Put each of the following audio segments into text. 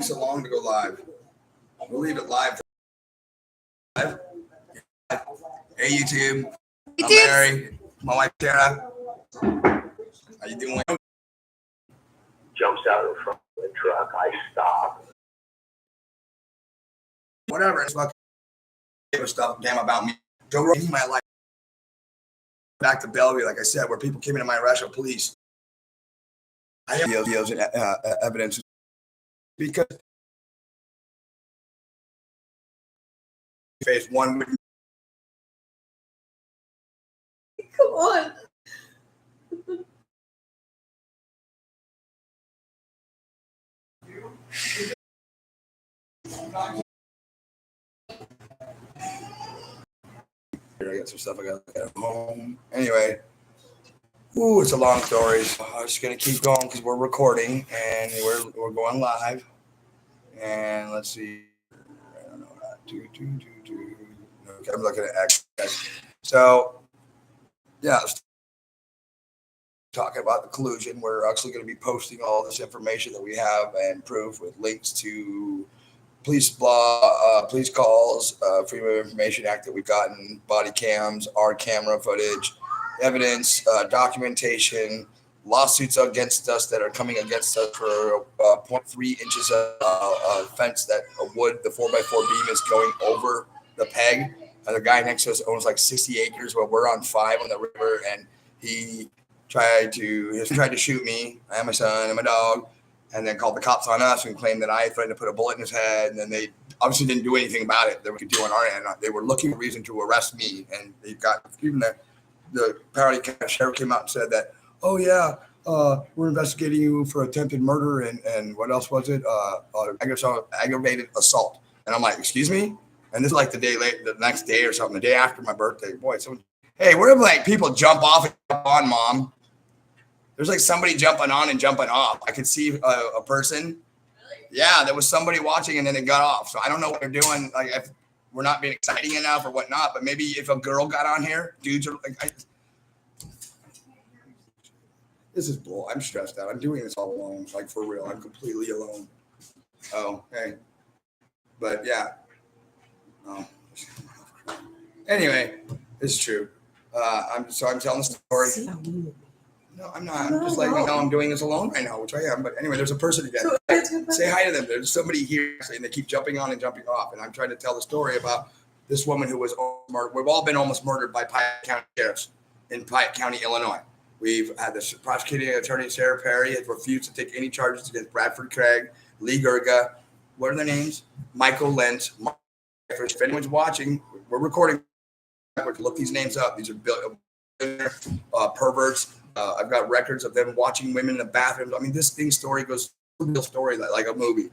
So long to go live. We'll leave it live. Hey YouTube. I'm Larry. My wife Tara. How you doing? Jumps out in front of the truck. I stop. Whatever. It's fucking stuff. Damn about me. Joe Rogan in my life. Back to Bellevue, like I said, where people came into my arrest with police. I have videos and evidence because face one. Come on. Here, I got some stuff I got to look at home. Anyway, it's a long story. So I'm just gonna keep going because we're recording and we're going live. And let's see. I don't know how to do. Okay, I'm looking at X. So yeah, talking about the collusion. We're actually going to be posting all this information that we have and proof with links to police calls, Freedom of Information Act that we've gotten, body cams, our camera footage, evidence, documentation, lawsuits against us that are coming against us for 0.3 inches of fence that the 4x4 beam is going over the peg. And the guy next to us owns like 60 acres while we're on 5 on the river, and he tried to shoot me and my son and my dog, and then called the cops on us and claimed that I threatened to put a bullet in his head. And then they obviously didn't do anything about it that we could do on our end. They were looking for a reason to arrest me, and they got even the County Sheriff came out and said that, oh yeah, we're investigating you for attempted murder and what else was it? Aggravated assault. And I'm like, excuse me? And this is like the next day or something, the day after my birthday. Boy, hey, where do like people jump off and jump on, Mom? There's like somebody jumping on and jumping off. I could see a person. Yeah, there was somebody watching and then they got off. So I don't know what they're doing. Like, if we're not being exciting enough or whatnot, but maybe if a girl got on here, dudes are like, this is bull. I'm stressed out. I'm doing this all alone. Like, for real. I'm completely alone. Oh, hey. But yeah. Oh. Anyway, it's true. I'm telling the story. No, I'm not. I'm just letting you know I'm doing this alone right now, which I am. But anyway, there's a person again. Say hi to them. There's somebody here, and they keep jumping on and jumping off. And I'm trying to tell the story about this woman who was murdered. We've all been almost murdered by Piatt County sheriffs in Piatt County, Illinois. We've had the prosecuting attorney, Sarah Perry, has refused to take any charges against Bradford Craig, Lee Gerga. What are their names? Michael Lentz. If anyone's watching, we're recording. Look these names up. These are perverts. I've got records of them watching women in the bathrooms. I mean, this story goes real story like a movie.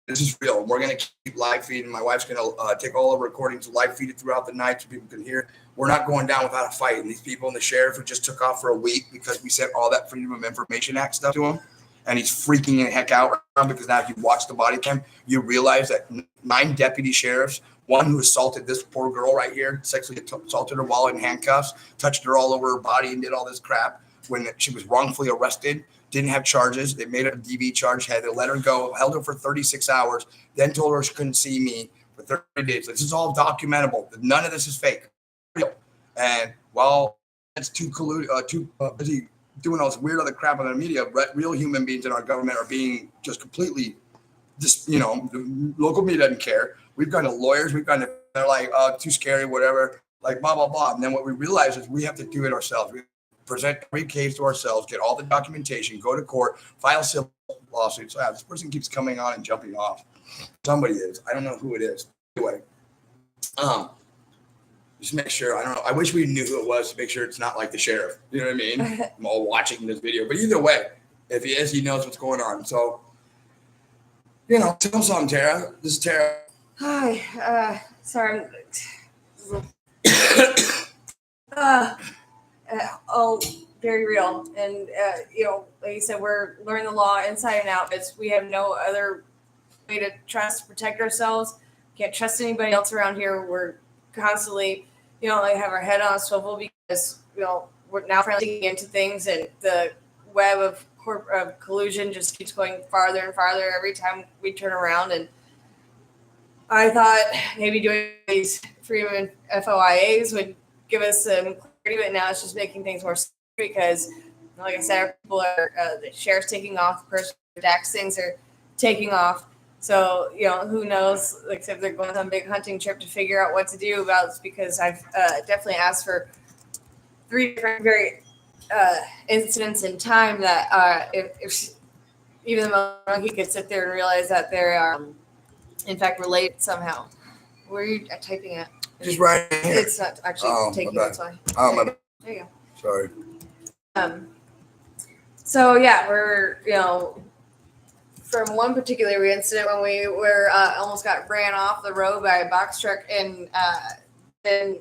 This is real. We're going to keep live feeding. My wife's going to take all the recordings, live feed it throughout the night so people can hear. We're not going down without a fight. And these people and the sheriff who just took off for a week because we sent all that Freedom of Information Act stuff to him. And he's freaking the heck out because now if you watch the body cam, you realize that 9 deputy sheriffs, one who assaulted this poor girl right here, sexually assaulted her while in handcuffs, touched her all over her body and did all this crap when she was wrongfully arrested, didn't have charges. They made a DV charge, had to let her go, held her for 36 hours, then told her she couldn't see me for 30 days. This is all documentable. None of this is fake. Real. And while it's too busy doing all this weird other crap on the media, real human beings in our government are being just completely, the local media doesn't care. We've gone to lawyers. They're like, oh, too scary, whatever, like blah, blah, blah. And then what we realize is we have to do it ourselves. We present every case to ourselves, get all the documentation, go to court, file civil lawsuits. So this person keeps coming on and jumping off. Somebody is. I don't know who it is. Anyway, just make sure. I don't know. I wish we knew who it was to make sure it's not like the sheriff. You know what I mean? I'm all watching this video. But either way, if he is, he knows what's going on. So, tell him something, Tara. This is Tara. Hi. Sorry. All very real. And, like you said, we're learning the law inside and out. We have no other way to trust, protect ourselves. Can't trust anybody else around here. We're constantly, have our head on a swivel because, we're now digging into things, and the web of collusion just keeps going farther and farther every time we turn around. And I thought maybe doing these freedom FOIAs would give us some clarity, but now it's just making things more scary because, like I said, people are the sheriff's taking off, the person DAX things are taking off. So, who knows, like if they're going on a big hunting trip to figure out what to do about this, because I've definitely asked for 3 different very incidents in time that if even the monkey could sit there and realize that they're in fact related somehow. Where are you typing at? Just right here. It's not actually taking, that's why. Oh, my There you go. Sorry. So yeah, we're, from one particular incident when we were almost got ran off the road by a box truck, and then,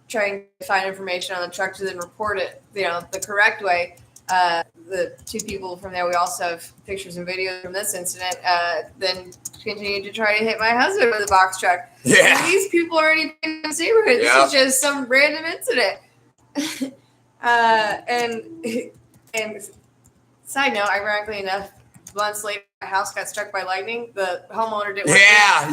trying to find information on the truck to then report it, the correct way. The 2 people from there, we also have pictures and videos from this incident, then continued to try to hit my husband with a box truck. Yeah. And these people aren't even in this neighborhood. Yeah. This is just some random incident. And side note, ironically enough, months later, my house got struck by lightning. The homeowner didn't want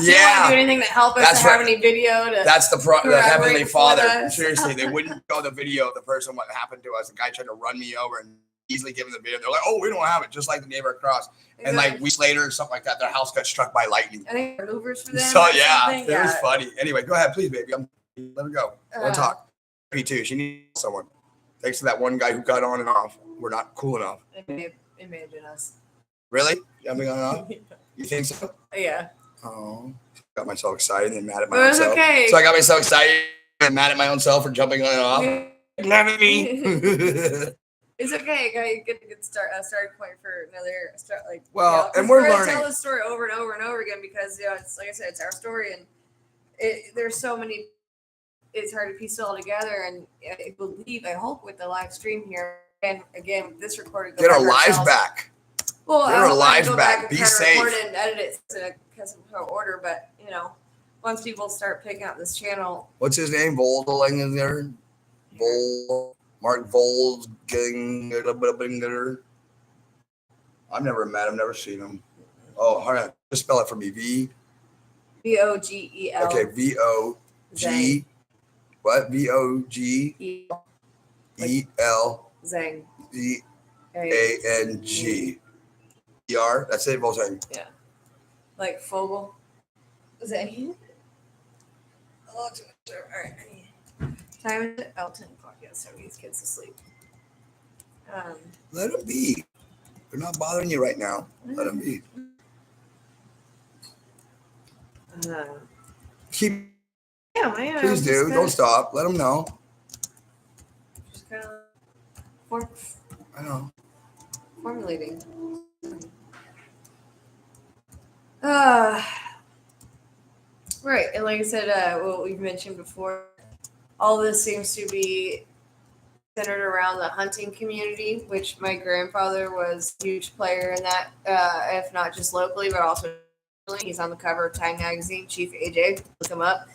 to do anything to help us. That's to have right. any video. That's the Heavenly Father. us. Seriously, they wouldn't show the video of the person what happened to us. The guy tried to run me over and easily give him the video. They're like, "Oh, we don't have it," just like the neighbor across. Exactly. And like weeks later or something like that, their house got struck by lightning. I think maneuvers for them. So or yeah, something. it was funny. Anyway, go ahead, please, baby. Let her go. We'll talk. Me too. She needs someone. Thanks to that one guy who got on and off. We're not cool enough. It may have been us. Really? Jumping on and off? You think so? Yeah. Oh, got myself excited and mad at But it was myself. okay. So I got myself excited and mad at my own self for jumping on and off. Mad at me. It's okay. You get a good start. A starting point for another start. Like, well, and we're going to learning. tell this story over and over and over again because it's like I said, it's our story, and there's so many. It's hard to piece it all together, and I hope with the live stream here, and again, this recorded. Get our lives back. Well, Get I our hope lives go back. and Be try to safe. record it and edit it to custom order, but once people start picking up this channel, What's his name? Voldling in there. Mark Volginger. I've never met him. Never seen him. Oh, all right. Just spell it for me. VOGEL. Okay, VOG. What? VOGEL. Zang. ZANG. ER. That's it. Volzang. Yeah. Like Fogel. Zang. Oh, all right. Time is it? 10 o'clock. Yeah, so these kids asleep. Let them be. They're not bothering you right now. Let them be. Keep. Yeah, man. Please do. Don't stop. Let them know. Just kind of I know. formulating. Right, and like I said, what we've mentioned before, all this seems to be centered around the hunting community, which my grandfather was a huge player in that, if not just locally, but also nationally. He's on the cover of Time Magazine, Chief AJ. Look him up.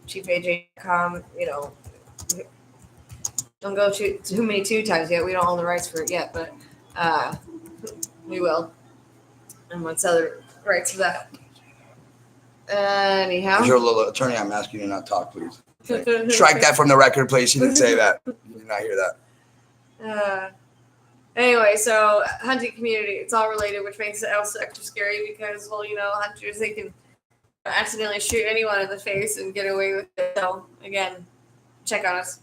ChiefAJ.com, don't go too many 2 times yet. We don't own the rights for it yet, but we will. And what's other rights of that? Anyhow. As your little attorney, I'm asking you to not talk, please. Okay. Strike that from the record, please. You didn't say that. You did not hear that. Anyway, so hunting community, it's all related, which makes it also extra scary because, hunters, they can accidentally shoot anyone in the face and get away with it. So, again, check on us.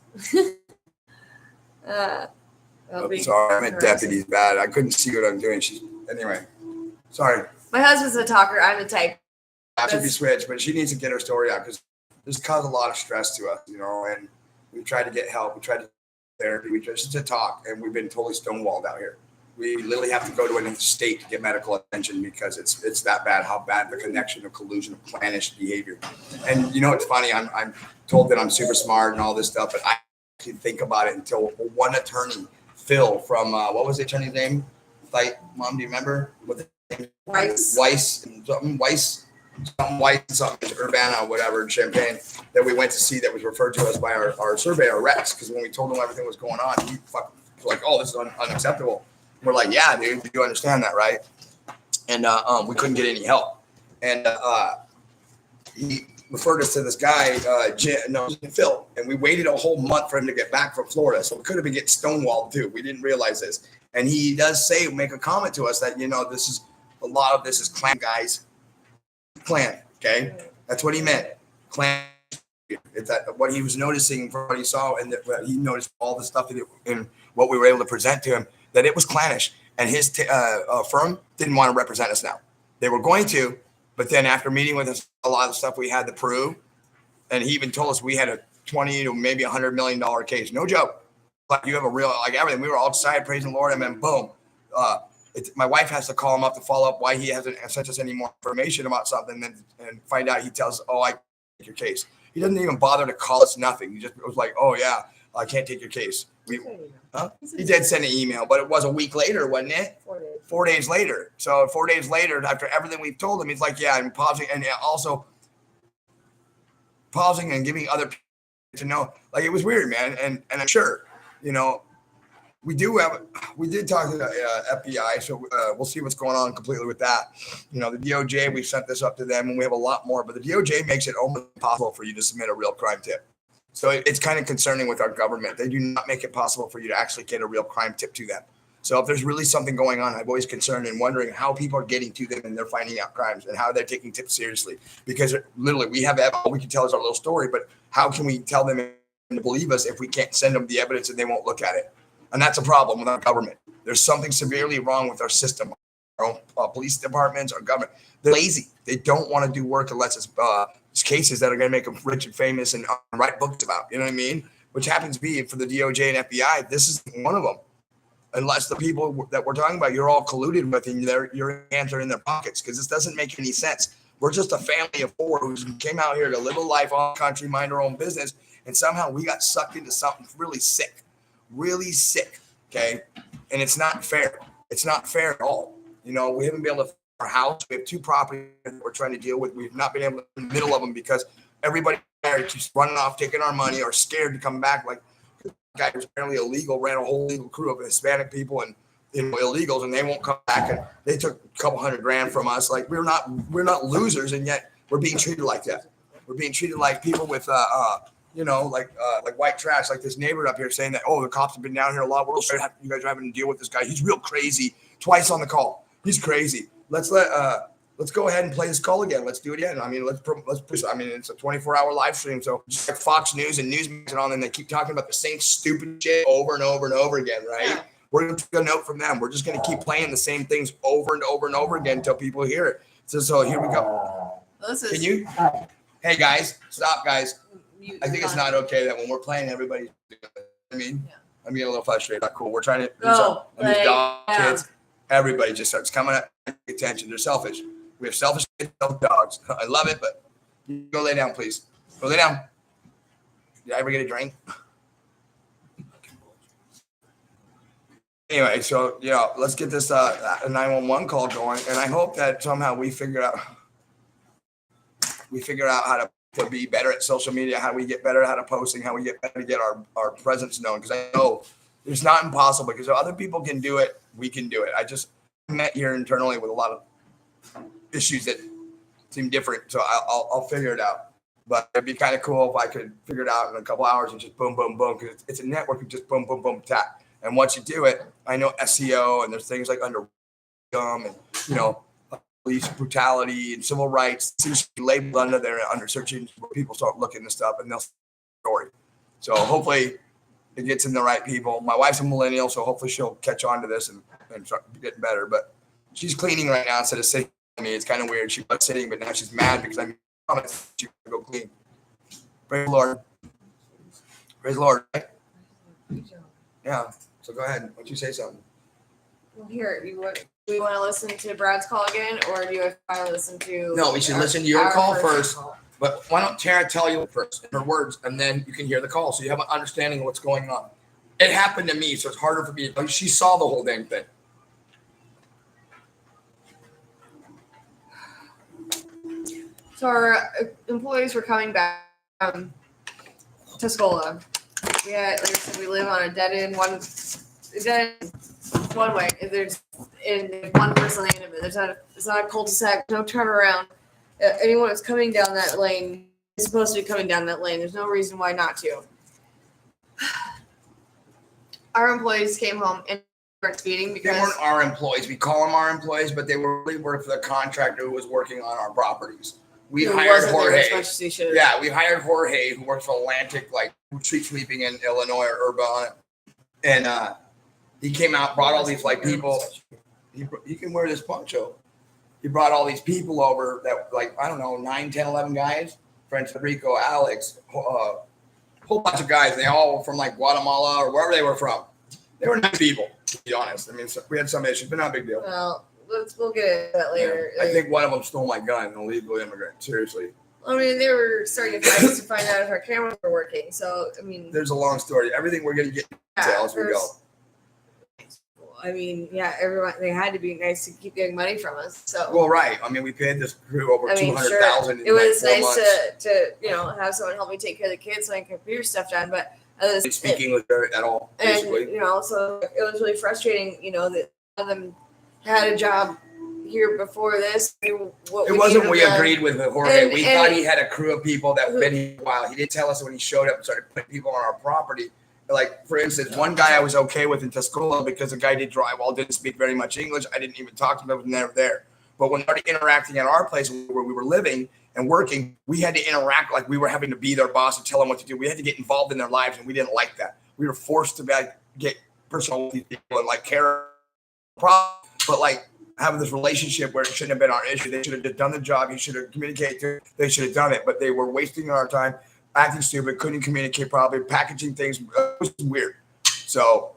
Sorry, I'm a deputy's bad. I couldn't see what I'm doing. Anyway, sorry. My husband's a talker. I'm the type. I have to be switched, but she needs to get her story out because this caused a lot of stress to us, and we tried to get help. We tried to therapy. We tried to talk, and we've been totally stonewalled out here. We literally have to go to another state to get medical attention because it's that bad, how bad the connection of collusion of clannish behavior. And it's funny, I'm told that I'm super smart and all this stuff, but I didn't think about it until one attorney, Phil from, what was the attorney's name? Mom, do you remember? What the name? Weiss, Urbana, whatever, in Champaign, that we went to see that was referred to us by our surveyor, Rex, because when we told him everything was going on, he fucking like, oh, this is unacceptable. We're like, yeah, dude, you understand that, right? And we couldn't get any help. And he referred us to this guy, Phil, and we waited a whole month for him to get back from Florida. So we could have been getting stonewalled too. We didn't realize this. And he does make a comment to us that, a lot of this is clan guys. Clan, okay? That's what he meant. Clan. It's that what he was noticing from what he saw, and that he noticed all the stuff in what we were able to present to him, that it was clannish. And his firm didn't want to represent us now. They were going to, but then after meeting with us, a lot of the stuff we had to prove, and he even told us we had a 20 to maybe $100 million case. No joke. But you have a real, like everything. We were all excited, praising the Lord, and then boom. My wife has to call him up to follow up why he hasn't sent us any more information about something, and find out he tells us, oh, I can't take your case. He doesn't even bother to call us nothing. He just was like, oh, yeah, I can't take your case. He did send an email, but it was a week later, wasn't it? 4 days later. So 4 days later, after everything we've told him, he's like, yeah, I'm pausing, and also pausing and giving other people to know. Like, it was weird, man. And I'm sure, we did talk to the FBI, so we'll see what's going on completely with that. The DOJ, we sent this up to them, and we have a lot more, but the DOJ makes it almost impossible for you to submit a real crime tip. So it's kind of concerning with our government. They do not make it possible for you to actually get a real crime tip to them. So if there's really something going on, I'm always concerned and wondering how people are getting to them and they're finding out crimes and how they're taking tips seriously. Because literally we have all we can tell is our little story, but how can we tell them to believe us if we can't send them the evidence and they won't look at it? And that's a problem with our government. There's something severely wrong with our system. Our own police departments, our government, they're lazy. They don't want to do work unless it's cases that are going to make them rich and famous and write books about. You know what I mean? Which happens to be for the DOJ and FBI. This is one of them. Unless the people that we're talking about, you're all colluded with, and your hands are in their pockets, because this doesn't make any sense. We're just a family of four who came out here to live a life on country, mind our own business, and somehow we got sucked into something really sick. Okay, and it's not fair. It's not fair at all. We haven't been able to our house. We have 2 properties that we're trying to deal with. We've not been able to in the middle of them because everybody there keeps running off, taking our money, or scared to come back. Like, the guy who's apparently illegal ran a whole legal crew of Hispanic people and illegals, and they won't come back. And they took a couple $100,000 from us. Like, we're not losers, and yet we're being treated like that. We're being treated like people with like white trash, like this neighbor up here saying that, oh, the cops have been down here a lot. You guys are having to deal with this guy. He's real crazy. Twice on the call. He's crazy. Let's go ahead and play this call again. Let's do it again. I mean, it's a 24-hour live stream. So just like Fox News and Newsmax and all, and they keep talking about the same stupid shit over and over and over again, right? Yeah. We're going to take a note from them. We're just going to keep playing the same things over and over and over again until people hear it. So here we go. Can you? Hey, guys, stop, guys. I think it's not okay that when we're playing, everybody's I'm getting a little frustrated. Not cool. We're trying to do something. These kids, everybody just starts coming up, attention. They're selfish. We have selfish dogs. I love it, but go lay down, please. Go lay down. Did I ever get a drink? Anyway, so let's get this 911 call going, and I hope that somehow we figure out how to be better at social media, how we get better at how to posting, how we get better to get our presence known. Because I know it's not impossible, because if other people can do it, we can do it. I just met here internally with a lot of issues that seem different, so I'll figure it out. But it'd be kind of cool if I could figure it out in a couple hours and just boom, boom, boom, because it's a network of just boom, boom, boom, tap. And once you do it, I know SEO, and there's things like under and police brutality and civil rights seems to be labeled under there under search engines where people start looking at stuff and they'll see the story. So hopefully it gets in the right people. My wife's a millennial, so hopefully she'll catch on to this and start getting better. But she's cleaning right now instead of sitting. It's kind of weird. She was sitting, but now she's mad because I'm she go clean. Praise the Lord. Praise the Lord. Right? Yeah. So go ahead. Why don't you say something? Well, here, we want to listen to Brad's call again, or do you want to listen to? No, we should listen to your call first. But why don't Tara tell you first in her words, and then you can hear the call, so you have an understanding of what's going on. It happened to me, so it's harder for me. She saw the whole dang thing. So our employees were coming back to Scola. Like I said, we live on a dead end, one it's one way. If there's one person on the end of it, it's not a cul-de-sac, no turnaround. Anyone that's coming down that lane is supposed to be coming down that lane. There's no reason why not to. Our employees came home and were speeding because they weren't our employees. We call them our employees, but they really worked for the contractor who was working on our properties. We hired Jorge. As much as he should. Yeah, we hired Jorge, who works for Atlantic, like street sweeping in Illinois or Urbana, and he came out, brought all these like people. He can wear this poncho. He brought all these people over that, like, I don't know, 9, 10, 11 guys. French Rico, Alex, whole bunch of guys. They all were from like Guatemala or wherever they were from. They were nice people, to be honest. I mean, we had some issues, but not a big deal. Well, we'll get into that later. Yeah. I think one of them stole my gun, an illegal immigrant. Seriously. I mean, they were starting to fight us to find out if our cameras were working. So, I mean, there's a long story. Everything we're going to get into as we go. I mean, yeah, everyone, they had to be nice to keep getting money from us. So, well, right. I mean, we paid this crew over $200,000. It was nice to have someone help me take care of the kids so I can get computer stuff done. But they speak English at all, basically. And so it was really frustrating. That one of them had a job here before this. It wasn't. We agreed with Jorge. We thought he had a crew of people that had been here a while. He didn't tell us when he showed up and started putting people on our property. Like, for instance, one guy I was okay with in Tuscola because the guy did drywall, didn't speak very much English. I didn't even talk to him. I was never there. But when we started interacting at our place where we were living and working, we had to interact like we were having to be their boss and tell them what to do. We had to get involved in their lives, and we didn't like that. We were forced to get personal with these people and like care, but like having this relationship where it shouldn't have been our issue. They should have just done the job. You should have communicated. They should have done it, but they were wasting our time, acting stupid, couldn't communicate properly, packaging things. It was weird. So,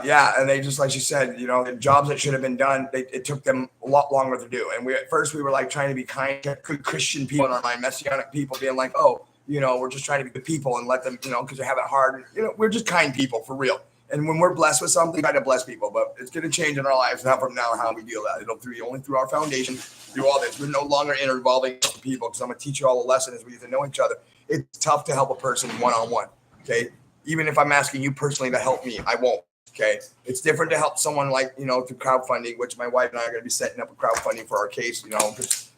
yeah, and they just, like you said, the jobs that should have been done, it took them a lot longer to do. And at first we were like trying to be kind, good Christian people and our messianic people being like, oh, we're just trying to be good people and let them, because they have it hard. We're just kind people for real. And when we're blessed with something, we try to bless people, but it's going to change in our lives now from now how we deal with that. It'll only through our foundation, through all this. We're no longer involving people because I'm going to teach you all the lessons. We get to know each other. It's tough to help a person one-on-one, okay? Even if I'm asking you personally to help me, I won't, okay? It's different to help someone like, through crowdfunding, which my wife and I are going to be setting up a crowdfunding for our case, because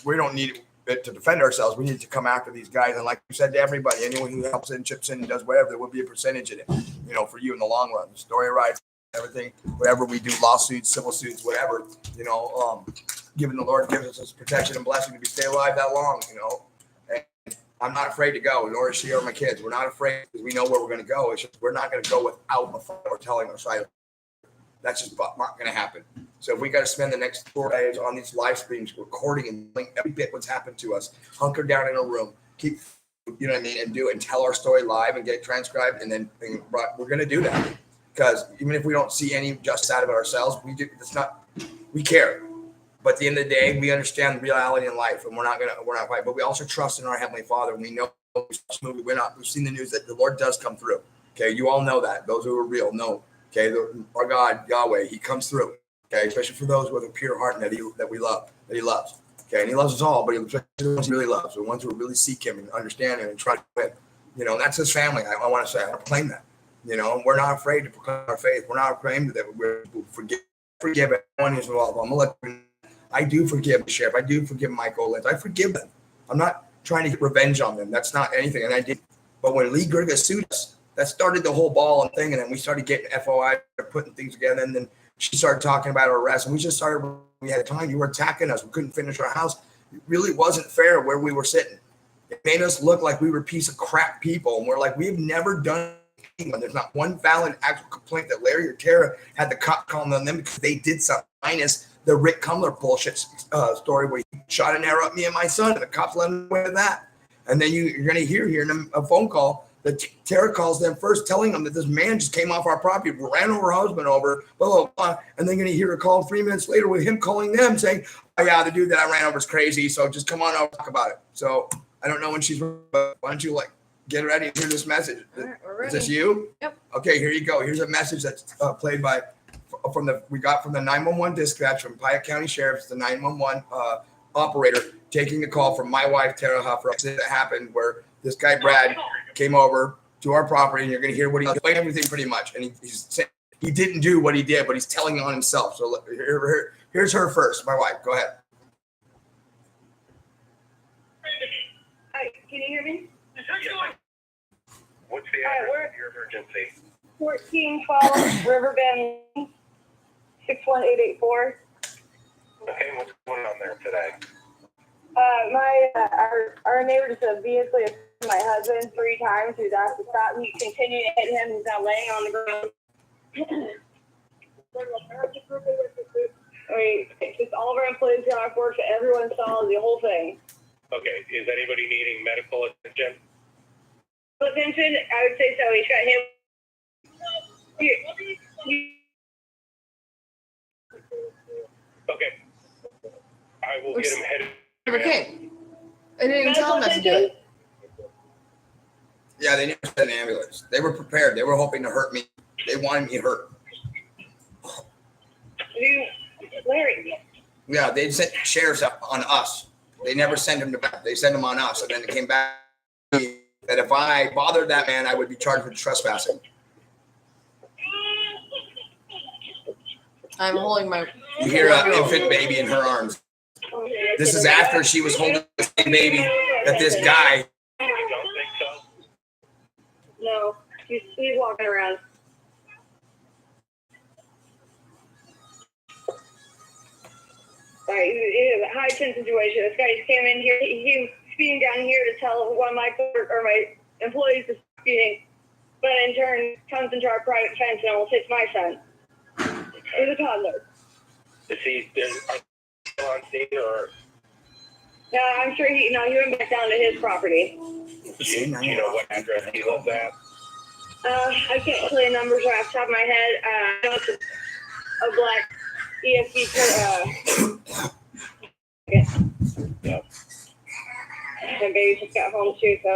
we don't need it to defend ourselves. We need to come after these guys. And like you said to everybody, anyone who helps in, chips in, and does whatever, there will be a percentage in it, for you in the long run. Story rights, everything, whatever we do, lawsuits, civil suits, whatever, giving the Lord gives us this protection and blessing to be stay alive that long, And I'm not afraid to go, nor is she or my kids. We're not afraid because we know where we're going to go. It's just we're not going to go without a fight or telling our side. That's just not going to happen. So if we got to spend the next 4 days on these live streams recording and telling every bit what's happened to us, hunker down in a room, keep, and do it and tell our story live and get it transcribed, and then we're going to do that because even if we don't see any justice out of it ourselves, we care. But at the end of the day, we understand the reality in life, and we're not fight. But we also trust in our Heavenly Father. And we know we've seen the news that the Lord does come through. Okay, you all know that. Those who are real know. Okay, our God, Yahweh, He comes through. Okay, especially for those with a pure heart that He loves. Okay, and He loves us all, but He especially the ones He really loves, the ones who really seek Him and understand Him and try to win. And that's His family. I want to say, I proclaim that. We're not afraid to proclaim our faith. We're not afraid that we're forgive everyone who's involved. I'm gonna let you. I do forgive the sheriff. I do forgive Michael Lynch. I forgive them. I'm not trying to get revenge on them. That's not anything. And I did. But when Lee Gerga sued us, that started the whole ball and thing. And then we started getting FOI, putting things together. And then she started talking about her arrest. And we just started, we had time. You were attacking us. We couldn't finish our house. It really wasn't fair where we were sitting. It made us look like we were a piece of crap people. And we're like, we have never done anything. There's not one valid actual complaint that Larry or Tara had the cop calling on them because they did something, minus the Rick Cumler bullshit story where he shot an arrow at me and my son, and the cops let him away with that. And then you're going to hear here in a phone call that Tara calls them first, telling them that this man just came off our property, ran her husband over, blah, blah, blah. And then you're going to hear a call 3 minutes later with him calling them saying, oh, yeah, the dude that I ran over is crazy, so just come on over and talk about it. So I don't know when she's, but why don't you get ready and hear this message? All right, we're ready. Is this you? Yep. Okay, here you go. Here's a message that's played we got from the 911 dispatch from Piatt County Sheriff's, the 911 operator taking the call from my wife, Tara Huffer. That happened where this guy, Brad, came over to our property, and you're going to hear what he explained everything pretty much. And he's saying he didn't do what he did, but he's telling on himself. So here's her first, my wife. Go ahead. Hi, can you hear me? What's the address of your emergency? 1412 Riverbend, 61884. Okay, what's going on there today? Our neighbor just vehicular hit my husband 3 times. He was asked to stop. He continued to hit him. He's now laying on the ground. I mean, it's just all of our employees got off work, so everyone saw the whole thing. Okay, is anybody needing medical attention? Attention, I would say so. He shot him. Okay. I will get him headed. Okay. I didn't even tell him not to do it. Yeah, they never sent an ambulance. They were prepared. They were hoping to hurt me. They wanted me hurt. Larry. Yeah, they sent sheriffs up on us. They never sent him to back. They sent him on us, and then it came back to me that if I bothered that man, I would be charged with trespassing. I'm holding my. You hear an infant baby in her arms. This is after she was holding the same baby that this guy. I don't think so. No, he's walking around. All right, it is a high tension situation. This guy just came in here. He came speeding down here to tell one of my employees to stop speeding, but in turn comes into our private fence and almost hits my son. He's a toddler. Is he still on scene or? No, I'm sure he went back down to his property. Do you know what address he lives at? I can't tell you numbers right off the top of my head. I know it's a black ESP. Okay. Yep. My baby just got home too, so.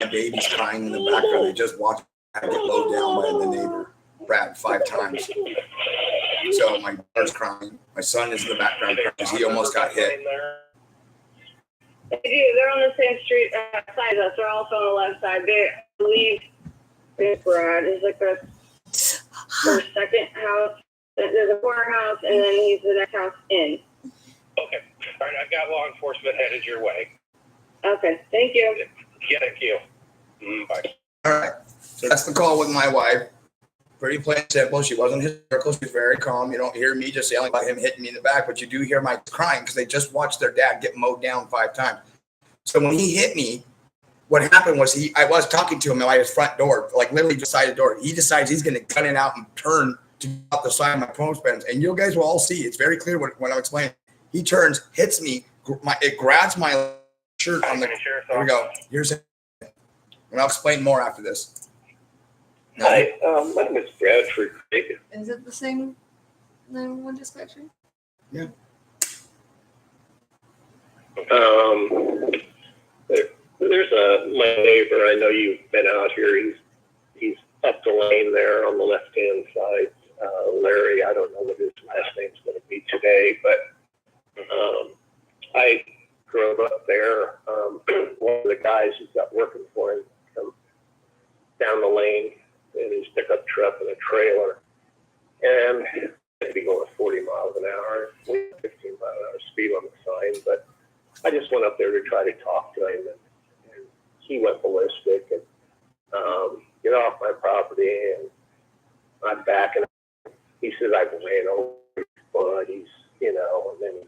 The baby's crying in the background. They just watched her get low down by the neighbor, Brad, 5 times. So my daughter's crying. My son is in the background because he almost got hit. They do. They're on the same street side as us. They're also on the left side. They believe Brad is like the second house. There's a corner house, and then he's the next house in. Okay. All right. I've got law enforcement headed your way. Okay. Thank you. Yeah, thank you. Bye. All right. So that's the call with my wife. Pretty plain and simple. She wasn't hysterical. She was very calm. You don't hear me just yelling about him hitting me in the back, but you do hear my crying because they just watched their dad get mowed down 5 times. So when he hit me, what happened was I was talking to him at his front door, like literally beside the door. He decides he's going to gun it out and turn to out the side of my post fence. And you guys will all see. It's very clear what I'm explaining. He turns, hits me. It grabs my shirt on the. Here we go. Here's it. And I'll explain more after this. Hi, my name is Bradford Craig. Is it the same 911 dispatcher? Yeah. There's my neighbor. I know you've been out here. He's up the lane there on the left-hand side. Larry, I don't know what his last name's going to be today, but I drove up there. One of the guys who's got working for him come down the lane in his pickup truck and a trailer, and they'd be going 40 miles an hour, 15 mile an hour speed limit sign. But I just went up there to try to talk to him, and he went ballistic and get off my property, and I'm backing up. He says I ran over his butt. He's, and then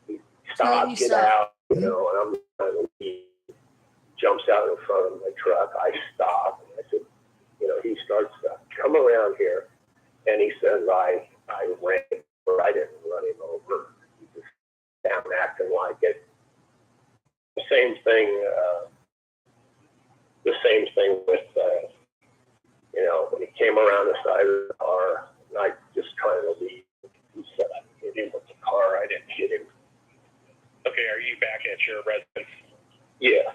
he stopped, get out, and I'm trying to leave. Jumps out in front of my truck. I stop, and I said, he starts to come around here, and he says, I ran over. I didn't run him over. He just down acting like it. The same thing with, when he came around the side of the car, and I just trying to leave. He said I hit him with the car. I didn't hit him. Okay, are you back at your residence? Yeah,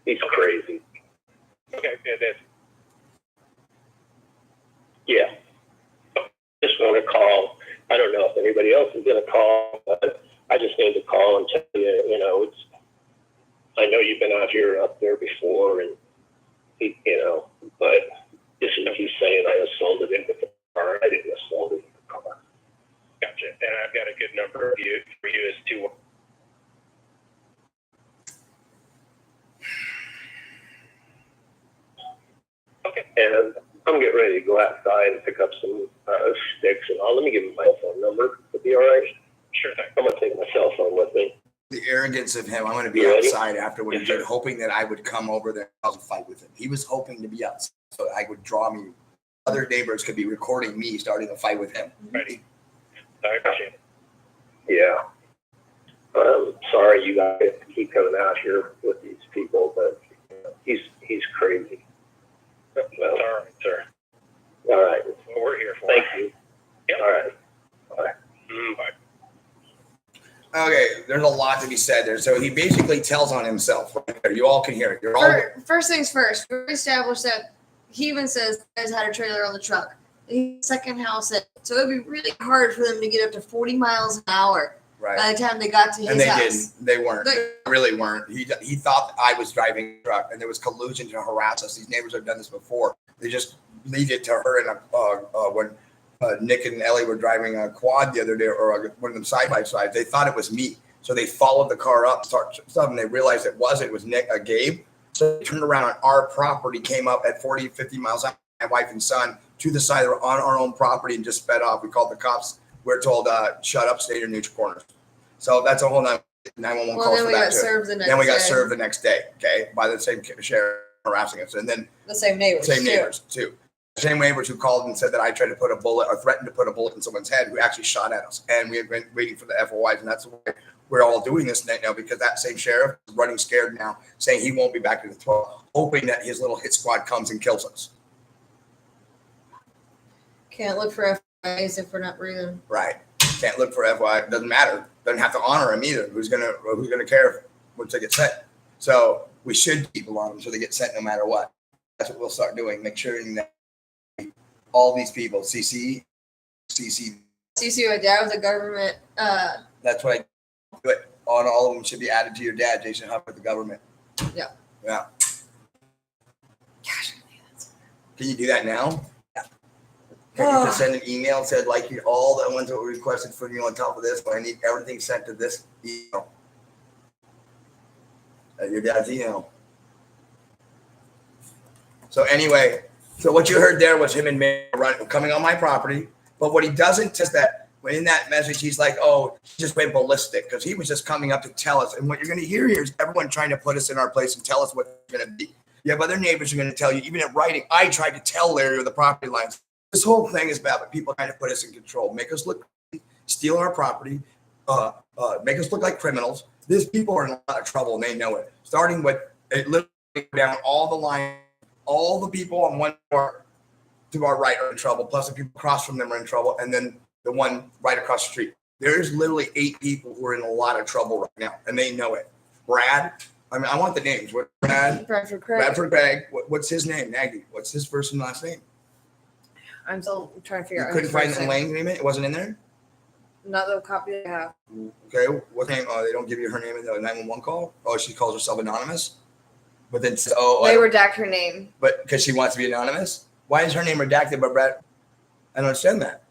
he's crazy. Okay, it is. Yeah. going to call. I don't know if anybody else is going to call, but I just need to call and tell you, you know, I know you've been out here up there before, and you know, but this is he's saying I assaulted him with the car. I didn't assault him with the car. Gotcha. And I've got a good number for you as to. Okay. And I'm getting ready to go outside and pick up some sticks and all. Let me give you my cell phone number. Would be all right? Sure thing. I'm going to take my cell phone with me. The arrogance of him. I'm going to be You ready? outside after what he Yes, did, sir. hoping that I would come over there and cause a fight with him. He was hoping to be outside so I would draw me. Other neighbors could be recording me starting a fight with him. Ready. I appreciate it. Yeah. I'm sorry you guys have to keep coming out here with these people, but you know, he's crazy. That's all right, sir. All right. Well, we're here for Thank you. you. Yep. All right. Bye. Bye. Okay, there's a lot to be said there. So he basically tells on himself. Right there. You all can hear it. You're all First things first, we established that he even says you guys had a trailer on the truck. He's second house in. So it would be really hard for them to get up to 40 miles an hour right. by the time they got to his And they house. didn't. They weren't. They- They really weren't. He thought I was driving a truck, and there was collusion to harass us. These neighbors have done this before. They just leave it to her. And when Nick and Ellie were driving a quad the other day, or one of them side by side, they thought it was me. So they followed the car up, and they realized it wasn't. It was Nick, Gabe. So they turned around on our property, came up at 40, 50 miles an hour, my wife and son, to the side on our own property and just sped off. We called the cops. We're told, shut up, stay in your neutral corners. So that's a whole 911 Well, call then for we that got too. served the next Then we got day. served the next day, okay, by the same sheriff harassing us. And then The same neighbors. same too. neighbors too. Same neighbors who called and said that I tried to put a bullet or threatened to put a bullet in someone's head, who actually shot at us. And we had been waiting for the FOIs, and that's why we're all doing this now, because that same sheriff is running scared now, saying he won't be back to the 12, hoping that his little hit squad comes and kills us. Can't look for FIs if we're not breathing. Right. Can't look for FOI. Doesn't matter. Doesn't have to honor him either. Who's gonna care once they get sent? So we should keep them on them so they get sent no matter what. That's what we'll start doing. Make sure that all these people, CC. CC, my dad was a government. That's what I do it. On all of them should be added to your dad, Jason Huffer, with the government. Yeah. Yeah. Gosh. Can you do that now? Yeah. Can you just send an email and said, like, all the ones that were requested from you on top of this, but I need everything sent to this email. Your dad's email. So anyway, so what you heard there was him and me coming on my property. But what he doesn't is that when in that message, he's like, oh, he just went ballistic, because he was just coming up to tell us. And what you're going to hear here is everyone trying to put us in our place and tell us what it's going to be. You have other neighbors who are going to tell you, even in writing, I tried to tell Larry or the property lines. This whole thing is about people trying to put us in control, make us look, steal our property, make us look like criminals. These people are in a lot of trouble, and they know it. Starting with it, literally down all the line, all the people on one part to our right are in trouble, plus the people across from them are in trouble, and then the one right across the street. There's literally 8 people who are in a lot of trouble right now, and they know it. Brad, I mean, I want the names. What Brad? Bradford Craig. Bradford Craig. What's his name? Nagy. What's his first and last name? I'm still trying to You figure out. couldn't his find first the name. Lang agreement? It wasn't in there? Not the copy I have. Okay, what name? Oh, they don't give you her name in the 911 call? Oh, she calls herself anonymous? But then, They redacted her name. but because she wants to be anonymous? Why is her name redacted by Brad? I don't understand that.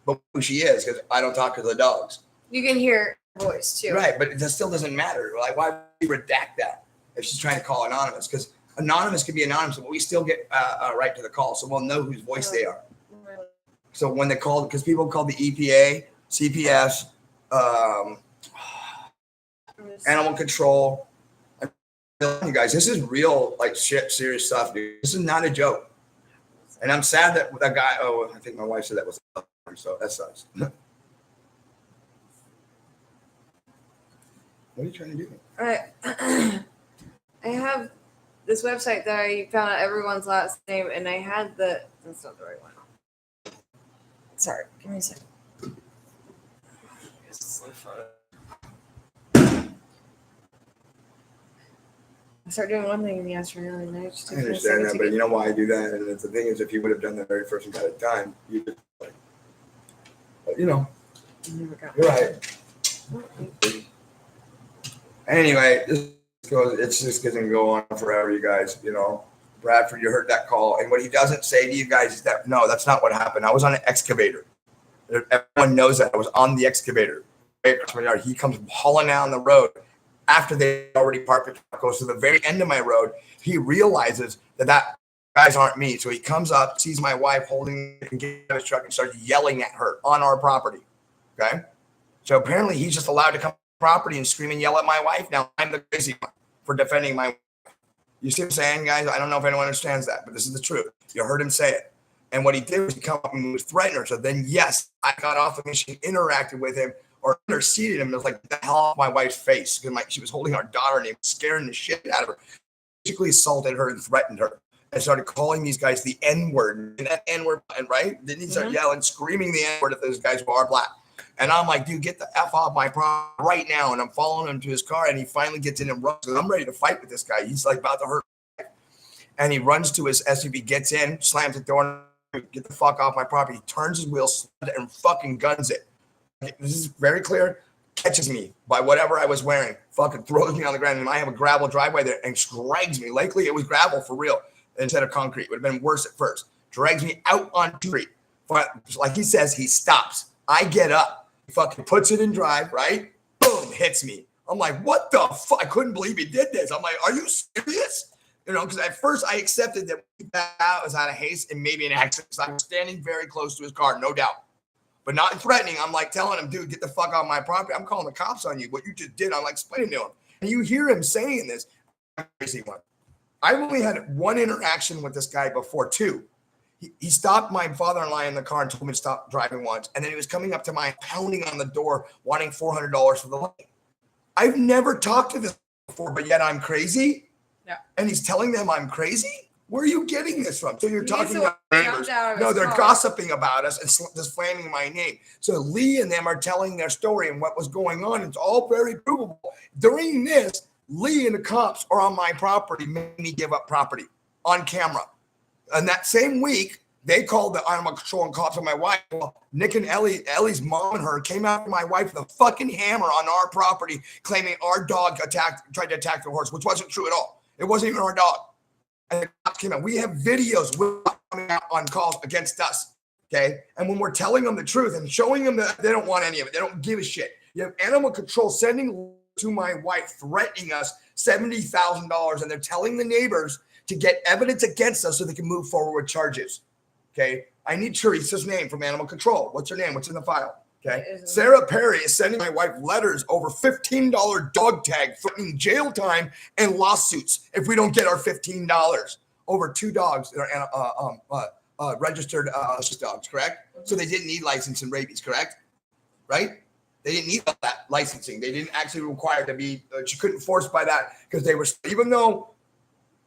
But who she is, because I don't talk to the dogs. You can hear her voice too. Right, but it still doesn't matter. Like, why would we redact that if she's trying to call anonymous? Because anonymous can be anonymous, but we still get a right to the call, so we'll know whose voice they are. So when they call, because people call the EPA, CPS, animal control. I'm telling you guys, this is real, like, shit, serious stuff, dude. This is not a joke. And I'm sad that that guy. Oh, I think my wife said that was. So that sucks. What are you trying to do? All right. I have this website that I found out everyone's last name, and I had that's not the right one. Sorry, give me a second. I start doing one thing in the afternoon, and I just I take me a understand second that, to but get- you know why I do that? And the thing is, if you would have done that very first and got it done, you just like, But you know, you're right. Anyway, it's just going to go on forever, you guys. You know, Bradford, you heard that call. And what he doesn't say to you guys is that, no, that's not what happened. I was on an excavator. Everyone knows that. I was on the excavator. He comes hauling down the road after they already parked the truck. Goes to the very end of my road. He realizes that guys aren't me. So he comes up, sees my wife holding and getting out of his truck and starts yelling at her on our property. Okay. So apparently he's just allowed to come to the property and scream and yell at my wife. Now I'm the crazy one for defending my wife. You see what I'm saying, guys? I don't know if anyone understands that, but this is the truth. You heard him say it. And what he did was he come up and he was threatening her. So then, yes, I got off the machine, interacted with him or interceded him. It was like, the hell off my wife's face. Because she was holding our daughter and he was scaring the shit out of her. Basically assaulted her and threatened her. And started calling these guys the N-word. And that N-word, right? Then he started yelling, screaming the N-word at those guys who are black. And I'm like, dude, get the F off my property right now. And I'm following him to his car. And he finally gets in and runs. And I'm ready to fight with this guy. He's like about to hurt me. And he runs to his SUV, gets in, slams the door, get the fuck off my property. He turns his wheel and fucking guns it. This is very clear. Catches me by whatever I was wearing. Fucking throws me on the ground. And I have a gravel driveway there and drags me. Likely it was gravel for real instead of concrete. It would have been worse at first. Drags me out on the street. Like he says, he stops. I get up. He fucking puts it in drive, right? Boom, hits me. I'm like, what the fuck? I couldn't believe he did this. I'm like, are you serious? You know, because at first I accepted that that was out of haste and maybe an accident. So I was standing very close to his car, no doubt. But not threatening. I'm like telling him, dude, get the fuck off my property. I'm calling the cops on you. What you just did, I'm like explaining to him. And you hear him saying this. Crazy one. I've only had one interaction with this guy before, two. He stopped my father-in-law in the car and told me to stop driving once. And then he was coming up to mine, pounding on the door, wanting $400 for the light. I've never talked to this before, but yet I'm crazy. Yeah. And he's telling them I'm crazy? Where are you getting this from? So you're talking about neighbors. No, they're gossiping about us and just flaming my name. So Lee and them are telling their story and what was going on. It's all very provable. During this, Lee and the cops are on my property, made me give up property on camera. And that same week, they called the animal control and cops on my wife. Well, Nick and Ellie's mom and her came after my wife with a fucking hammer on our property, claiming our dog tried to attack the horse, which wasn't true at all. It wasn't even our dog. And the cops came out. We have videos coming out on calls against us. Okay. And when we're telling them the truth and showing them that they don't want any of it, they don't give a shit. You have animal control sending to my wife, threatening us $70,000, and they're telling the neighbors to get evidence against us so they can move forward with charges. Okay. I need Teresa's name from animal control. What's her name? What's in the file? Okay. Sarah Perry is sending my wife letters over $15 dog tag, threatening jail time and lawsuits if we don't get our $15 over two dogs that are registered dogs, correct? So they didn't need license and rabies, correct? Right? They didn't need all that licensing. They didn't actually require to be, she couldn't force by that because they were, even though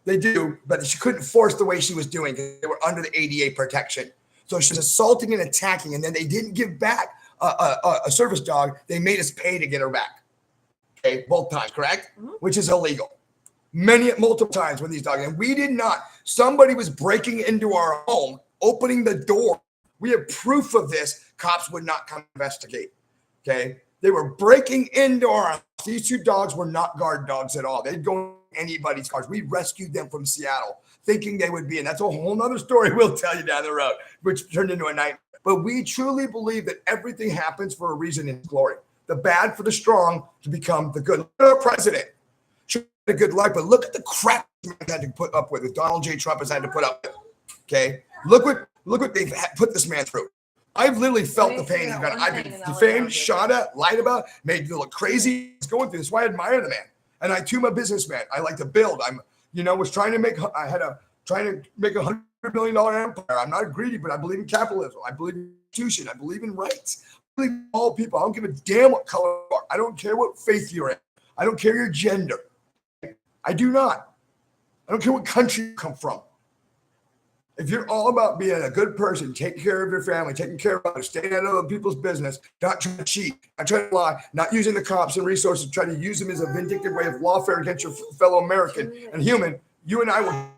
they do, but she couldn't force the way she was doing because they were under the ADA protection. So she was assaulting and attacking, and then they didn't give back a service dog. They made us pay to get her back. Okay, both times, correct? Mm-hmm. Which is illegal. Multiple times with these dogs, and we did not. Somebody was breaking into our home, opening the door. We have proof of this. Cops would not come investigate. Okay, they were breaking into our house. These two dogs were not guard dogs at all. They'd go in anybody's cars. We rescued them from Seattle, thinking they would be, and that's a whole nother story we'll tell you down the road, which turned into a nightmare. But we truly believe that everything happens for a reason in glory. The bad for the strong to become the good. Our president should have a good life, but look at the crap he had to put up with. Donald J. Trump has had to put up with. Okay, look what they've put this man through. I've literally felt the pain he's got. I've been defamed, shot at, lied about, made to look crazy. He's going through this. Why I admire the man. And I too am a businessman. I like to build. Was trying to make $100 million empire. I'm not greedy, but I believe in capitalism. I believe in institution. I believe in rights. I believe in all people. I don't give a damn what color you are. I don't care what faith you're in. I don't care your gender. I do not. I don't care what country you come from. If you're all about being a good person, taking care of your family, taking care of others, staying out of other people's business, not trying to cheat, not trying to lie, not using the cops and resources to try to use them as a vindictive way of lawfare against your fellow American and human, you and I will.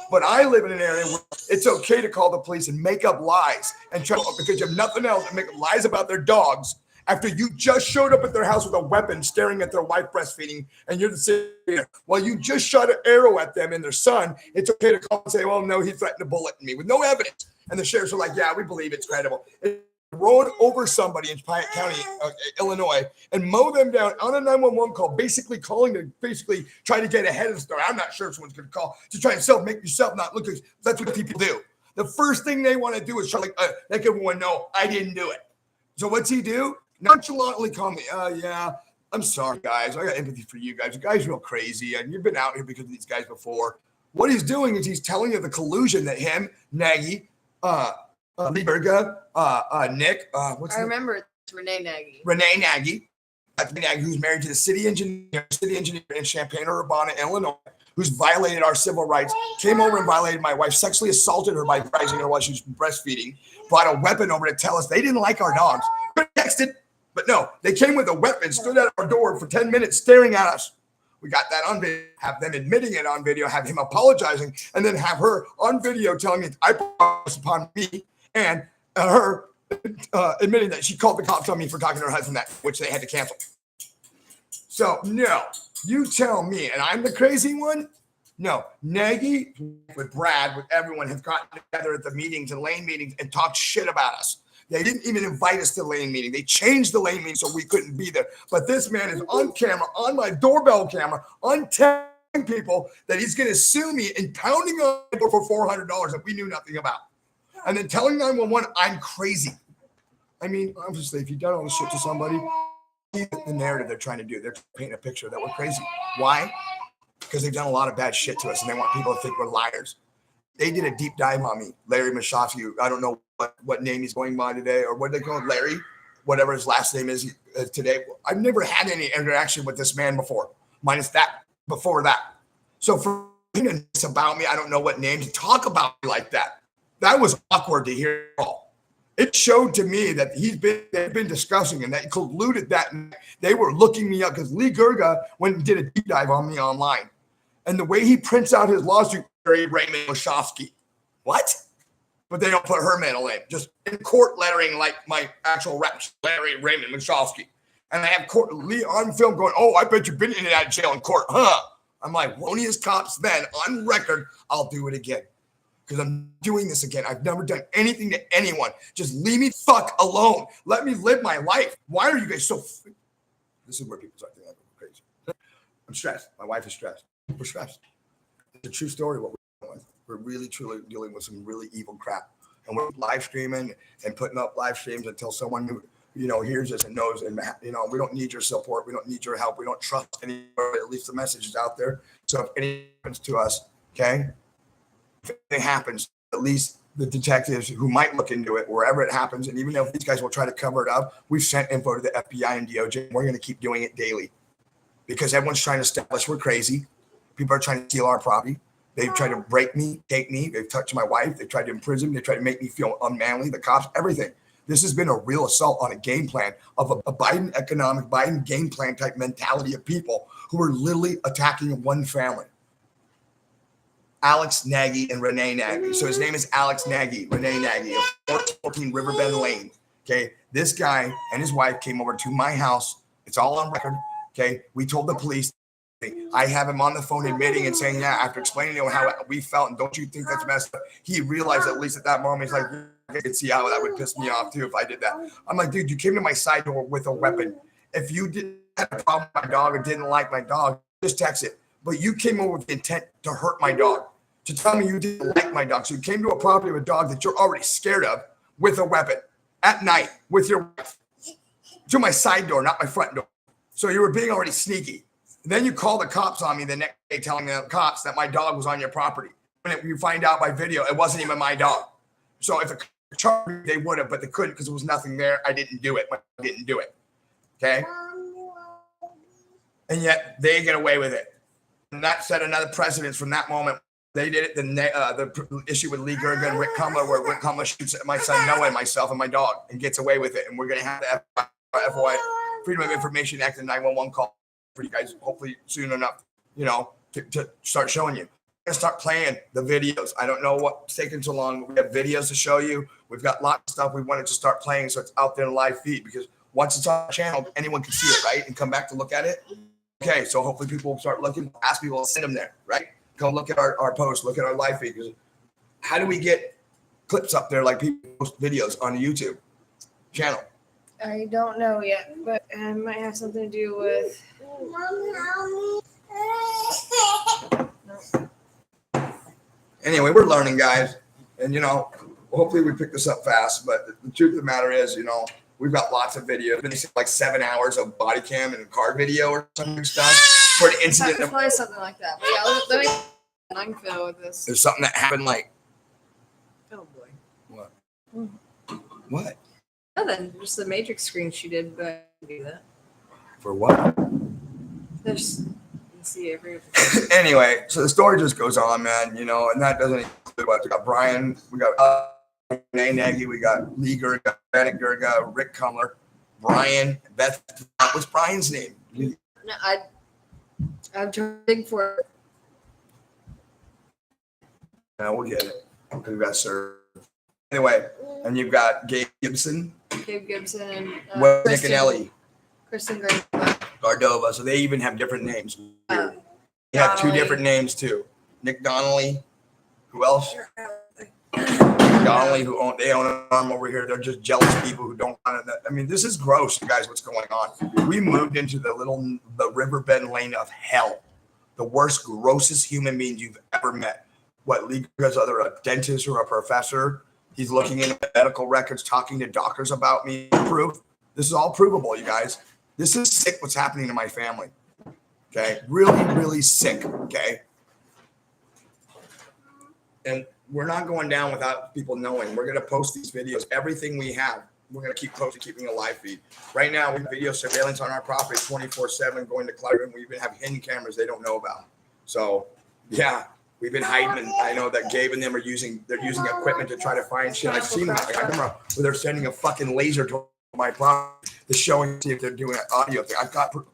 But I live in an area where it's okay to call the police and make up lies and try because you have nothing else and make up lies about their dogs after you just showed up at their house with a weapon staring at their wife breastfeeding and you're sitting there while you just shot an arrow at them and their son. It's okay to call and say, well, no, he threatened to bullet me with no evidence. And the sheriffs are like, yeah, we believe it's credible. Rode over somebody in Piatt County, Illinois, and mow them down on a 911 call, basically calling to try to get ahead of the story. I'm not sure if someone's going to call to try and make yourself not look. That's what people do. The first thing they want to do is try to let everyone know I didn't do it. So what's he do? Nonchalantly call me. Yeah, I'm sorry, guys. I got empathy for you guys. You guys are real crazy, and you've been out here because of these guys before. What he's doing is he's telling you the collusion that him, Nagy, Lee Berga, Nick, I remember it's Renee Nagy. Renee Nagy, who's married to the city engineer in Champaign-Urbana, Illinois, who's violated our civil rights, came over and violated my wife, sexually assaulted her by surprising her while she was breastfeeding, brought a weapon over to tell us they didn't like our dogs. But texted, but no, they came with a weapon, stood at our door for 10 minutes staring at us. We got that on video, have them admitting it on video, have him apologizing, and then have her on video telling me I brought this upon me, and her admitting that she called the cops on me for talking to her husband, which they had to cancel. So, no, you tell me, and I'm the crazy one? No, Nagy, with Brad, with everyone, have gotten together at the meetings and lane meetings and talked shit about us. They didn't even invite us to the lane meeting. They changed the lane meeting so we couldn't be there. But this man is on camera, on my doorbell camera, telling people that he's going to sue me and pounding on the door for $400 that we knew nothing about. And then telling 911 I'm crazy. I mean, obviously, if you've done all this shit to somebody, the narrative they're trying to do, they're painting a picture that we're crazy. Why? Because they've done a lot of bad shit to us and they want people to think we're liars. They did a deep dive on me. Larry Mashofsky, I don't know what name he's going by today, or what they call him, Larry, whatever his last name is today. I've never had any interaction with this man before, minus that before that. So for him to about me, I don't know what name to talk about me like that. That was awkward to hear all. It showed to me that they've been discussing and that colluded that they were looking me up because Lee Gerga went and did a deep dive on me online. And the way he prints out his lawsuit, Raymond Mashofsky. What? But they don't put her middle name, just in court lettering like my actual rep, Larry Raymond Mashofsky. And I have Lee on film going, oh, I bet you've been in and out of jail in court, huh? I'm like, won't his cops then, on record, I'll do it again. Because I'm doing this again. I've never done anything to anyone. Just leave me fuck alone. Let me live my life. Why are you guys so... This is where people start thinking I'm crazy. I'm stressed. My wife is stressed. We're stressed. It's a true story what we're doing. We're really, truly dealing with some really evil crap. And we're live streaming and putting up live streams until someone who, hears us and knows. And, we don't need your support. We don't need your help. We don't trust anyone. At least the message is out there. So if anything happens to us, okay? If anything happens, at least the detectives who might look into it, wherever it happens, and even if these guys will try to cover it up, we've sent info to the FBI and DOJ. And we're going to keep doing it daily because everyone's trying to establish we're crazy. People are trying to steal our property. They've tried to break me, take me. They've touched my wife. They've tried to imprison me. They tried to make me feel unmanly. The cops, everything. This has been a real assault on a game plan of a Biden game plan type mentality of people who are literally attacking one family. Alex Nagy and Renee Nagy. So his name is Alex Nagy, Renee Nagy of 14 Riverbend Lane. Okay. This guy and his wife came over to my house. It's all on record. Okay. We told the police. I have him on the phone admitting and saying, yeah, after explaining to him how we felt, and don't you think that's messed up? He realized, at least at that moment, he's like, I could see how that would piss me off too if I did that. I'm like, dude, you came to my side door with a weapon. If you didn't have a problem with my dog or didn't like my dog, just text it. But you came over with the intent to hurt my dog, to tell me you didn't like my dog. So you came to a property with a dog that you're already scared of with a weapon at night with your wife to my side door, not my front door. So you were being already sneaky. And then you call the cops on me the next day telling the cops that my dog was on your property. When you find out by video, it wasn't even my dog. So if it charged me, they would have, but they couldn't because there was nothing there. I didn't do it. I didn't do it. Okay? And yet they get away with it. And that set another precedence from that moment. They did it. The issue with Lee Gerga and Rick Cumler, where Rick Cumler shoots at my son Noah and myself and my dog and gets away with it. And we're going to have the FOI, Freedom of Information Act, and 911 call for you guys, hopefully soon enough, to start showing you. gonna start playing the videos. I don't know what's taking so long. We have videos to show you. We've got lots of stuff we wanted to start playing, so it's out there in live feed, because once it's on our channel, anyone can see it, right? And come back to look at it. Okay, so hopefully people will start looking, ask people to send them there, right? Come look at our posts, look at our live feed. Because how do we get clips up there like people post videos on the YouTube channel? I don't know yet, but it might have something to do with. Anyway, we're learning, guys. And, hopefully we pick this up fast. But the truth of the matter is, we've got lots of videos. Been like 7 hours of body cam and car video or something stuff for an incident. It's probably something like that. But yeah, let me. I'm filled with this. There's something that happened like. Oh boy. What? Mm. What? Nothing. Just the Matrix screen she did, but I didn't do that. For what? There's. Let's see every. Anyway, so the story just goes on, man. And that doesn't include what we got. Brian, we got Nagy, we got Lee Gerga, Bennett Gerga, Rick Cumler, Brian, Beth. What's Brian's name? No, I'm trying to dig for it. No, we'll get it. We've got Sir. Anyway, and you've got Gabe Gibson, Gabe Gibson, and Nick and Ellie, Kristen Gray. Gardova. So they even have different names. They have two Donnelly. different names too. Nick Donnelly. Who else? Donnelly, they own a farm over here. They're just jealous people who don't want it. I mean, this is gross, you guys. What's going on? We moved into the riverbed lane of hell. The worst, grossest human beings you've ever met. What, Lee Gerga's either a dentist or a professor? He's looking into medical records, talking to doctors about me. Proof. This is all provable, you guys. This is sick what's happening to my family. Okay? Really, really sick. Okay? And we're not going down without people knowing. We're going to post these videos. Everything we have, we're going to keep posting, keeping a live feed. Right now, we have video surveillance on our property 24/7 going to cloud. And we even have hidden cameras they don't know about. So, yeah. We've been hiding, and I know that Gabe and them they're using equipment to try to find shit. I've seen that. I remember where they're sending a fucking laser to my property to showing see if they're doing an audio thing. I've got proof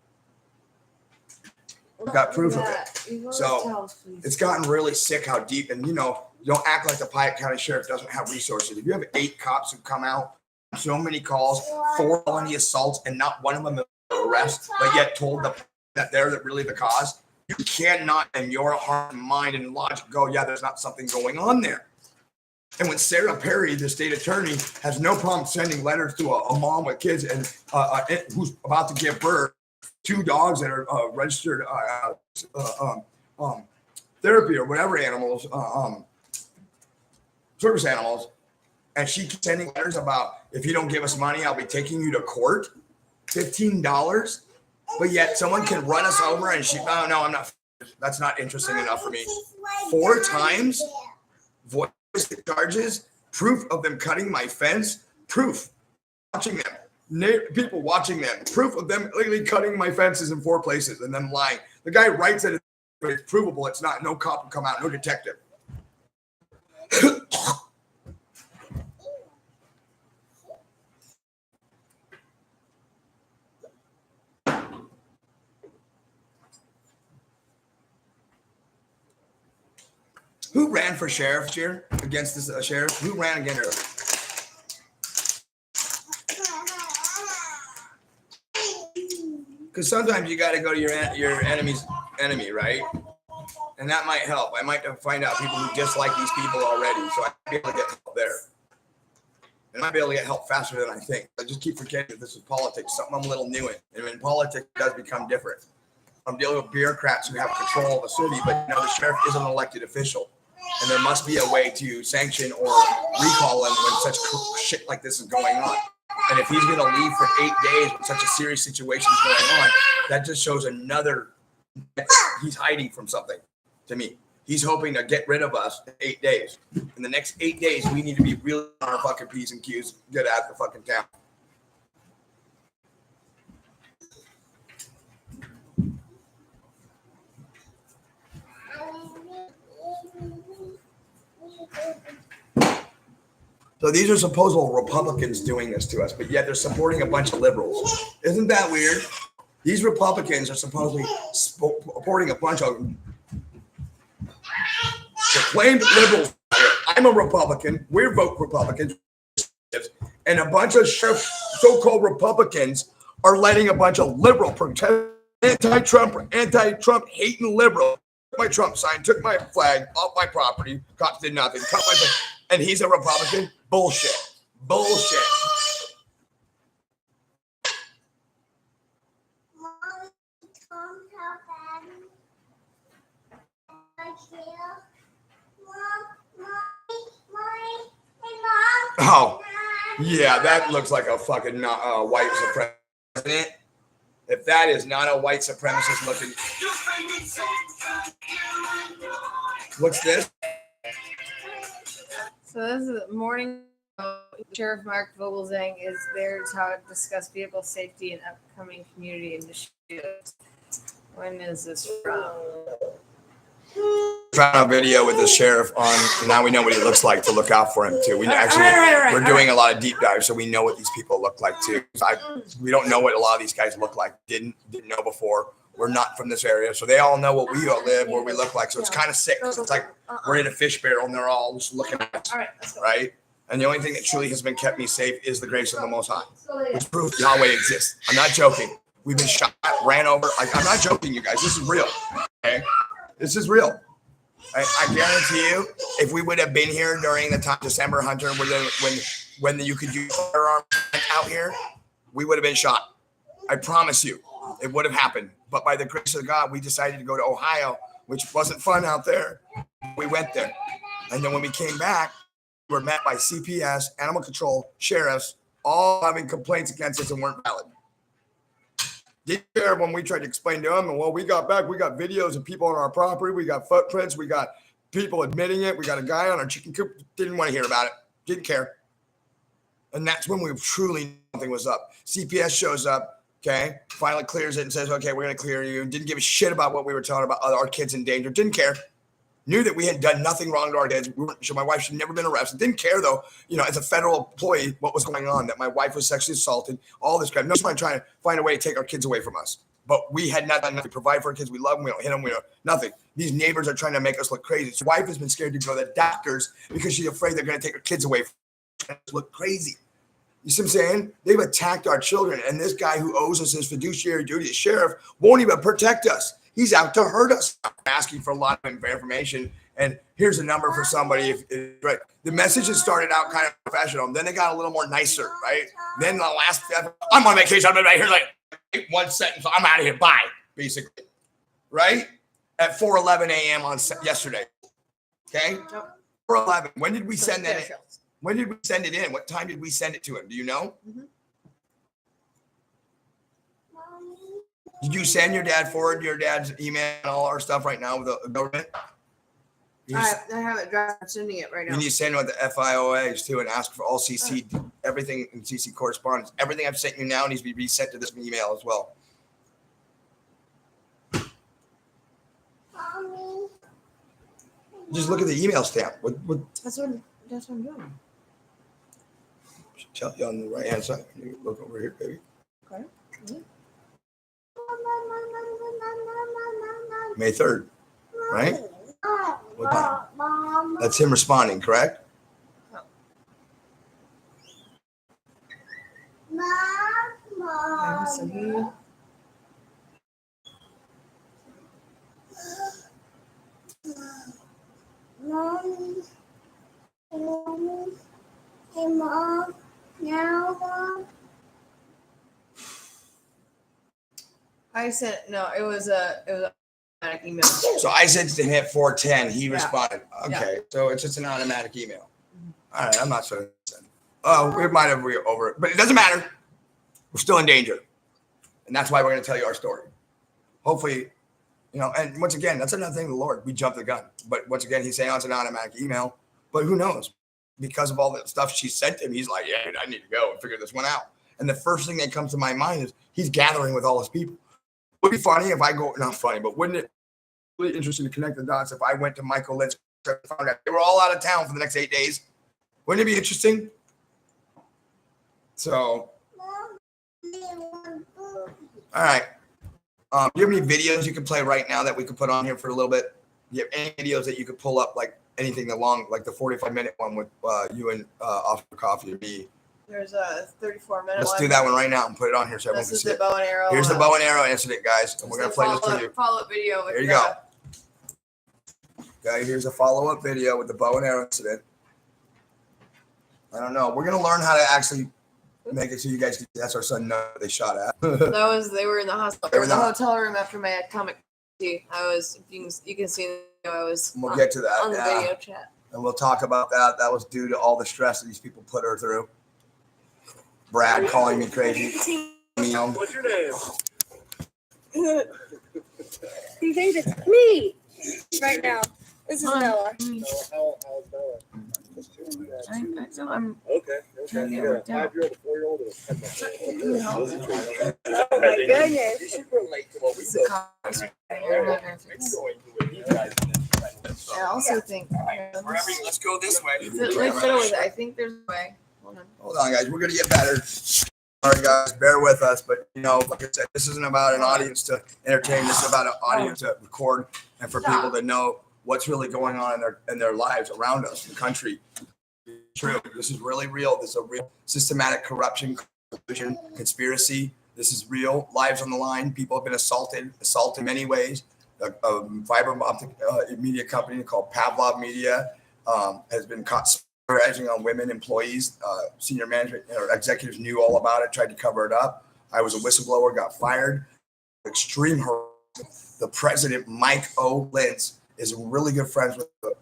of it. So it's gotten really sick how deep, and you don't act like the Piatt County Sheriff doesn't have resources. If you have 8 cops who come out, so many calls, 4 felony assaults, and not one of them arrest, but yet told that they're really the cause. You cannot, in your heart and mind and logic, go, yeah, there's not something going on there. And when Sarah Perry, the state attorney, has no problem sending letters to a mom with kids and who's about to give birth, 2 dogs that are registered therapy or whatever animals, service animals, and she keeps sending letters about, if you don't give us money, I'll be taking you to court, $15. But yet someone can run us over and oh no, I'm not. That's not interesting enough for me. 4 times, voice charges, proof of them cutting my fence, proof, watching them, people watching them, proof of them illegally cutting my fences in 4 places and them lying. The guy writes it, but it's provable. It's not. No cop will come out. No detective. Who ran for sheriff this year against this sheriff? Who ran against her? Because sometimes you got to go to your enemy's enemy, right? And that might help. I might find out people who dislike these people already, so I might be able to get help there. And I might be able to get help faster than I think. I just keep forgetting that this is politics, something I'm a little new in. And when politics does become different. I'm dealing with bureaucrats who have control of the city, but the sheriff is an elected official. And there must be a way to sanction or recall him when such shit like this is going on. And if he's going to leave for 8 days when such a serious situation is going on, that just shows he's hiding from something to me. He's hoping to get rid of us in 8 days. In the next 8 days, we need to be really on our fucking P's and Q's, get out of the fucking town. So these are supposed Republicans doing this to us, but yet they're supporting a bunch of liberals. Isn't that weird? These Republicans are supposedly supporting a bunch of proclaimed liberals. I'm a Republican. We vote Republicans. And a bunch of so-called Republicans are letting a bunch of liberal protest, anti-Trump hating liberal. Took my Trump sign, took my flag off my property. Cops did nothing. Cut my thing. And he's a Republican. Bullshit. Bullshit. Oh, yeah, that looks like a fucking white supremacist. If that is not a white supremacist looking. What's this? So this is morning. Sheriff Mark Vogelzang is there to discuss vehicle safety and upcoming community initiatives. When is this from? Found a video with the sheriff on. Now we know what he looks like to look out for him too. We actually we're doing a lot of deep dives, so we know what these people look like too. We don't know what a lot of these guys look like. Didn't know before. We're not from this area, so they all know what we all live, what we look like. So it's kind of sick. It's like we're in a fish barrel, and they're all just looking at us, right? And the only thing that truly has been kept me safe is the grace of the Most High, which proves Yahweh exists. I'm not joking. We've been shot, ran over. I'm not joking, you guys. This is real. Okay, this is real. I guarantee you, if we would have been here during the time December Hunter, when you could use firearms out here, we would have been shot. I promise you, it would have happened. But by the grace of God, we decided to go to Ohio, which wasn't fun out there. We went there, and then when we came back, we were met by CPS, animal control, sheriffs, all having complaints against us and weren't valid. Didn't care when we tried to explain to them, and well, we got back, we got videos of people on our property, we got footprints, we got people admitting it, we got a guy on our chicken coop, didn't want to hear about it, didn't care. And that's when we truly knew something was up. CPS shows up, okay, finally clears it and says, okay, we're going to clear you. Didn't give a shit about what we were telling about our kids in danger, didn't care. Knew that we had done nothing wrong to our kids. My wife should never been arrested. Didn't care though, as a federal employee, what was going on, that my wife was sexually assaulted, all this crap. No one trying to find a way to take our kids away from us. But we had not done nothing to provide for our kids. We love them. We don't hit them. We don't nothing. These neighbors are trying to make us look crazy. His wife has been scared to go to the doctors because she's afraid they're going to take her kids away from us. Look crazy. You see what I'm saying? They've attacked our children. And this guy who owes us his fiduciary duty as sheriff won't even protect us. He's out to hurt us. I'm asking for a lot of information. And here's a number for somebody. Right. The messages started out kind of professional. Then they got a little more nicer, right? Then the last, I'm on vacation. I'm right here like one sentence. I'm out of here. Bye, basically. Right? At 4:11 a.m. on yesterday. Okay? 4:11. When did we send that in? When did we send it in? What time did we send it to him? Do you know? Mm-hmm. Did you send forward your dad's email and all our stuff right now with the government? I have it drafted. I'm sending it right now. You need to send with the FIOAs too and ask for all CC, everything in CC correspondence. Everything I've sent you now needs to be resent to this email as well. Mommy. Just look at the email stamp. What? That's what I'm doing. Tell you on the right hand side. You look over here, baby. Okay. Mm-hmm. May 3rd, right? What time? That's him responding, correct? Hey, Mom. Now, Mom. I sent it was an automatic email. So I sent it to him at 4:10. He responded. Okay, so it's just an automatic email. All right, I'm not sure. Oh, we might have over it, but it doesn't matter. We're still in danger, and that's why we're going to tell you our story. Hopefully, and once again, that's another thing of the Lord. We jumped the gun, but once again, he's saying it's an automatic email. But who knows? Because of all the stuff she sent him, he's like, yeah, I need to go and figure this one out. And the first thing that comes to my mind is he's gathering with all his people. Would be funny if I go, not funny, but wouldn't it be really interesting to connect the dots if I went to Michael Lynn's and found out they were all out of town for the next 8 days? Wouldn't it be interesting? So, all right. Do you have any videos you can play right now that we could put on here for a little bit? Do you have any videos that you could pull up, like anything along, like the 45-minute one with you and Officer Coffee or me? There's a 34-minute Let's one. do that one right now and put it on here so everyone This can is see the it. bow and arrow. Here's the bow and arrow incident, guys. And we're going to play this for you. Follow-up video. There you go. Okay, here's a follow-up video with the bow and arrow incident. I don't know. We're going to learn how to actually make it so you guys can see. That's our son, no, they shot at. They were in the hospital. They were in the hotel room after my atomic tea. You can see I was We'll get to that on the video chat. And we'll talk about that. That was due to all the stress that these people put her through. Brad calling me crazy. What's your name? He thinks it's me right now. This is Noah. How's Noah? I'm Okay. trying to You get got worked a out. 5-year-old, a 4-year-old, and a 10-month-old. Oh my goodness. You should relate to what we It's go a cause right here. I'm not gonna fix it. going through with you guys. I also think Let's go this way. I think there's a way. Hold on. Hold on, guys. We're gonna get better. Sorry, guys. Bear with us. But like I said, this isn't about an audience to entertain. This is about an audience to record and for people to know what's really going on in their lives around us, the country. It's true. This is really real. This is a real systematic corruption, collusion, conspiracy. This is real. Lives on the line. People have been assaulted in many ways. A fiber optic media company called Pavlov Media has been caught harassing on women employees. Senior management or executives knew all about it, tried to cover it up. I was a whistleblower, got fired. Extreme harassment. The president, Mike O. Lentz, is really good friends with the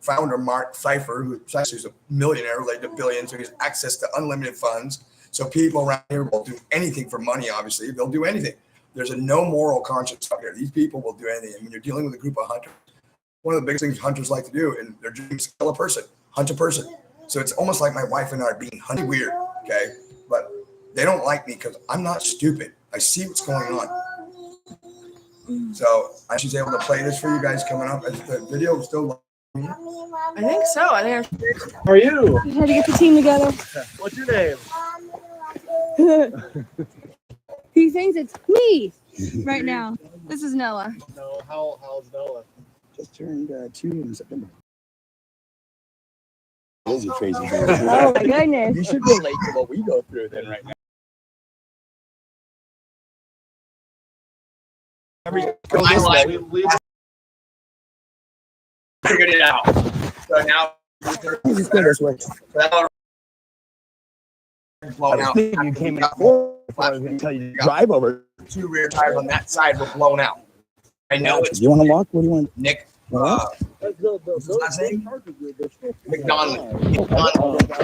founder, Mark Pfeiffer, who's a millionaire related to billions, so he has access to unlimited funds. So people around here will do anything for money, obviously. They'll do anything. There's a no moral conscience out here. These people will do anything. And when you're dealing with a group of hunters, one of the biggest things hunters like to do, and their dream is to kill a person, hunt a person. So it's almost like my wife and I are being hunted weird, okay? But they don't like me because I'm not stupid. I see what's going on. So she's able to play this for you guys coming up. The video is still. I think so. How are you? We had to get the team together. What's your name? He thinks it's me right now. This is Noah. No. How's Noah? Just turned 2 in September. This is crazy. Oh my goodness. You should relate to what we go through then right now. Figured it out. So now just go this way. Blown out. You came in before I was going to tell you to drive over. 2 rear tires on that side were blown out. I know it's You want to walk? What do you want? Nick. What's his last name? McDonald.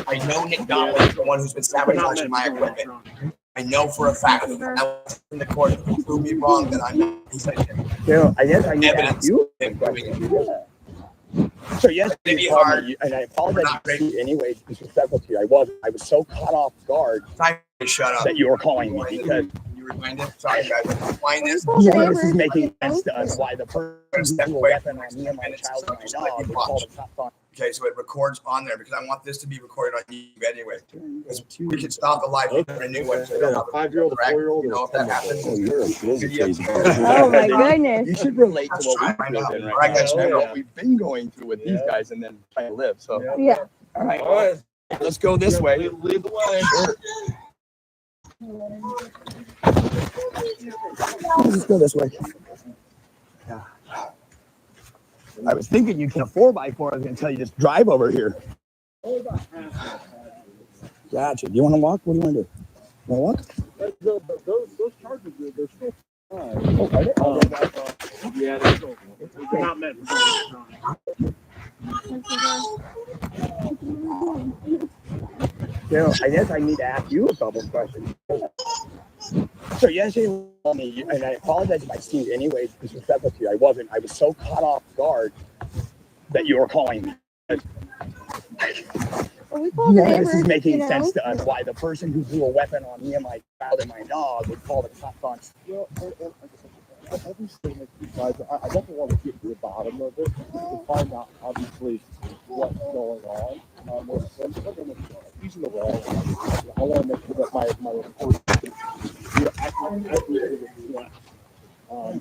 I know Nick Donnelly is the one who's been sabotaging my equipment. I know for a fact. I was in the court to prove me wrong that I know. He said I guess I need to ask you. So yes, Maybe you called hard. me, and I apologize Not to you anyway, disrespectful to you. I was so caught off guard time to shut up. that you were calling me because You rewind it. Sorry, guys. Rewind this. this is making sense to us why the person who a weapon on me and my child and my dog would call the cops on. Okay, so it records on there because I want this to be recorded on YouTube anyway. Because we can stop the live and put a new one. So you don't have a 5-year-old, a 4-year-old, you know, if that happens. Oh my goodness. You should relate to Let's what try we right go now. through All right, guys. and what we've been going through with these guys and then try to live. So Yeah. all right, let's go this way. Lead the way. Let's go this way. Yeah. I was thinking you can a 4x4. I was going to tell you just drive over here. Gotcha. Do you want to walk? What do you want to do? You want to walk? Those charges, they're still fine. Yeah, they're not meant for I guess I need to ask you a couple questions. So yesterday, and I apologize if I seemed anyway disrespectful to you. I wasn't. I was so caught off guard that you were calling me. Well, we called the This neighbors, is making you know. sense to us why the person who threw a weapon on me and my child and my dog would call the cops on. Well, obviously, guys, I definitely want to get to the bottom of it to find out, obviously, what's going on. Using the wall, I want to make sure that my report is accurately reflect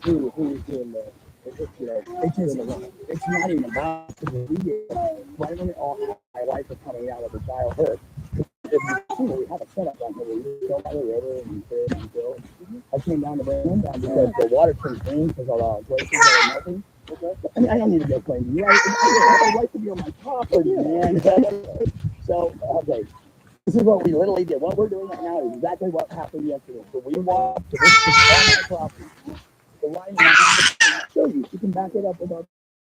who is in it's not even about right when it all my life is coming out of the childhood. If you see, we have a setup down here. We go by the river and we fish and fill. I came down to bring them down because the water turned green because of the glaciers that are melting. I mean, I don't need to go claim you. I have a right to be on my property, man. So, okay. This is what we literally did. What we're doing right now is exactly what happened yesterday. So we walked to this on my property. The line is I'll show you. You can back it up with our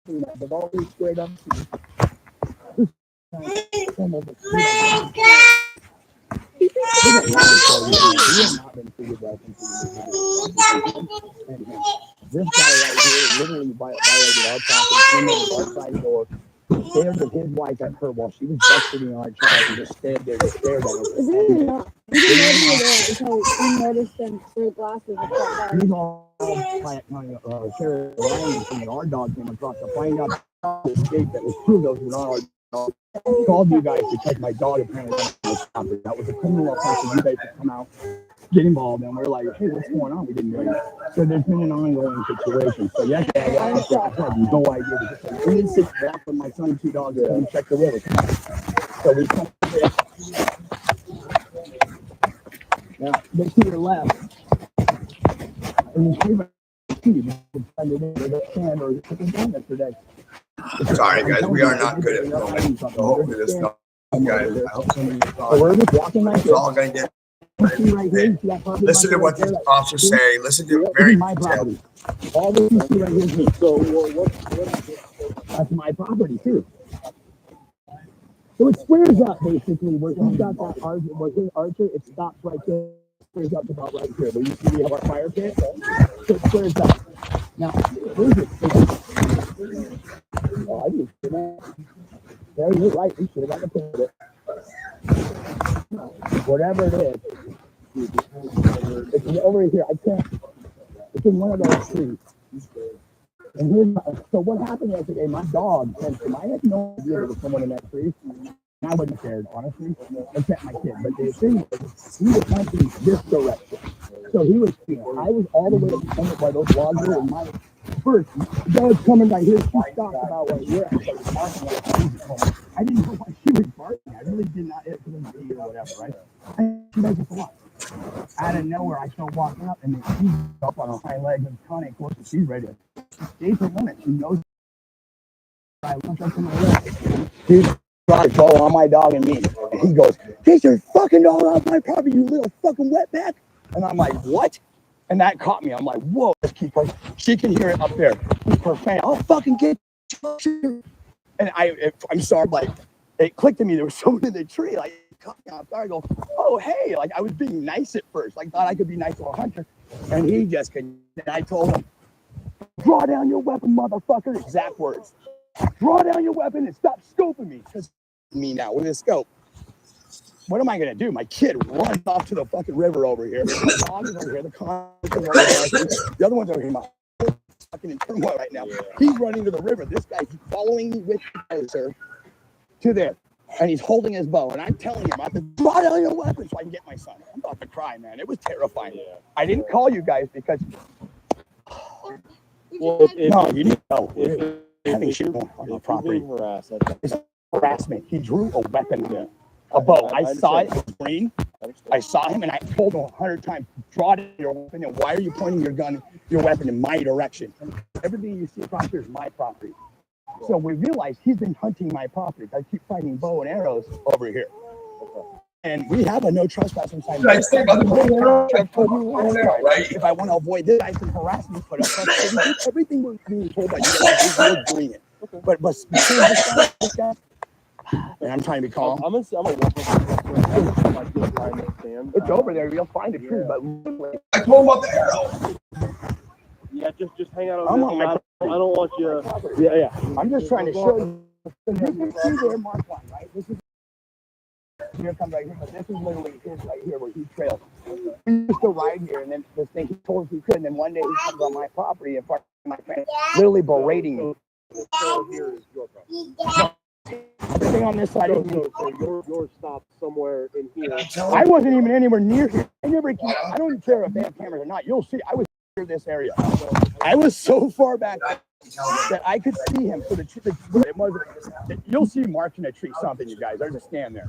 they've always straight up to some of the we have not been treated well since this guy right here literally violated our property, came over our side door, stared at his wife at her while she was breastfeeding our child and just stared there and stared at her. We didn't know you were there until we noticed them through glasses. He's all Sheriff Ryan and our dog came across to find out the escape that was two of those were not our dog. I called you guys because my dog apparently was stopped. That was a criminal offense. You guys could come out, get involved, and we're like, hey, what's going on? We didn't know. So there's been an ongoing situation. So yesterday, I had no idea. We didn't sit back with my son and two dogs and check the river. So we come here. Now, they to your left. And you see my yesterday. Sorry, guys, we are not good at filming. So hopefully this guys. We're just walking right It's all gonna get. Listen to what these officers say. Listen to it very detailed. All this you see right here is me. So that's my property too. So it squares up basically where he's got that archer, where his archer, it stops right there. Squares up about right here. Where you see we have our fire pit. So it squares up. Now, where's it? Oh, I didn't see that. There, you're right. We should have got to put it. Whatever it is. It's over here. I can't. It's in one of those trees. And here's so what happened yesterday, my dog, and I had no idea there was someone in that tree. And I wasn't scared, honestly, except my kid. But the thing was, he was hunting this direction. So he was, I was all the way up the end by those logs were in my first. The dog's coming right here. She stopped about right here. I didn't know why she was barking. I really did not hit the or whatever, right? And she does just walk. Out of nowhere, I start walking up, and then she's up on her hind legs and Connie, close to she's ready to. She's her limit. She knows. I look up to my left. He's trying to follow on my dog and me. And he goes, "Get your fucking dog off my property, you little fucking wetback." And I'm like, "What?" And that caught me. I'm like, "Whoa, let's keep her." She can hear it up there. Keep her fan. I'll fucking get you. And I'm sorry, like, it clicked to me. There was someone in the tree, like, caught me off guard. I go, "Oh, hey," like I was being nice at first. Like, thought I could be nice to a hunter. And he just couldn't. And I told him, "Draw down your weapon, motherfucker." Exact words. "Draw down your weapon and stop scoping me." Because me now with a scope. What am I gonna do? My kid runs off to the fucking river over here. My dog is over here. The car is over there. The other one's over here. My fucking in turmoil right now. He's running to the river. This guy's following me with the sir to there. And he's holding his bow. And I'm telling him, I have to draw down your weapon so I can get my son. I'm about to cry, man. It was terrifying. I didn't call you guys because. Well, no, you didn't know. Having shooting on the property. It's harassment. He drew a weapon, a bow. I saw it. It was green. I saw him, and I told him 100 times, "Draw down your weapon." And why are you pointing your weapon in my direction? Everything you see across here is my property. So we realized he's been hunting my property. I keep finding bow and arrows over here. And we have a no trespassing sign. Right. If I want to avoid this, I can harass me, put up everything we're being told by you guys, we're doing it. But this guy, and I'm trying to be calm. I'm gonna walk up It's over there. You'll find it too. But I told him about the arrow. Yeah, just hang out I'm on on this. I don't want you. yeah. I'm just trying to show you. You can see their mark line, right? This is here comes right here, but this is literally his right here where he trails. We used to ride here, and then this thing he told us he couldn't. And one day he comes on my property in front of my friend, literally berating me. So here is your property. Everything on this side is me. So yours stopped somewhere in here. I wasn't even anywhere near here. I don't even care if they have cameras or not. You'll see. I was clear this area. I was so far back that I could see him. So it was, you'll see marks in a tree, something, you guys. There's a stand there.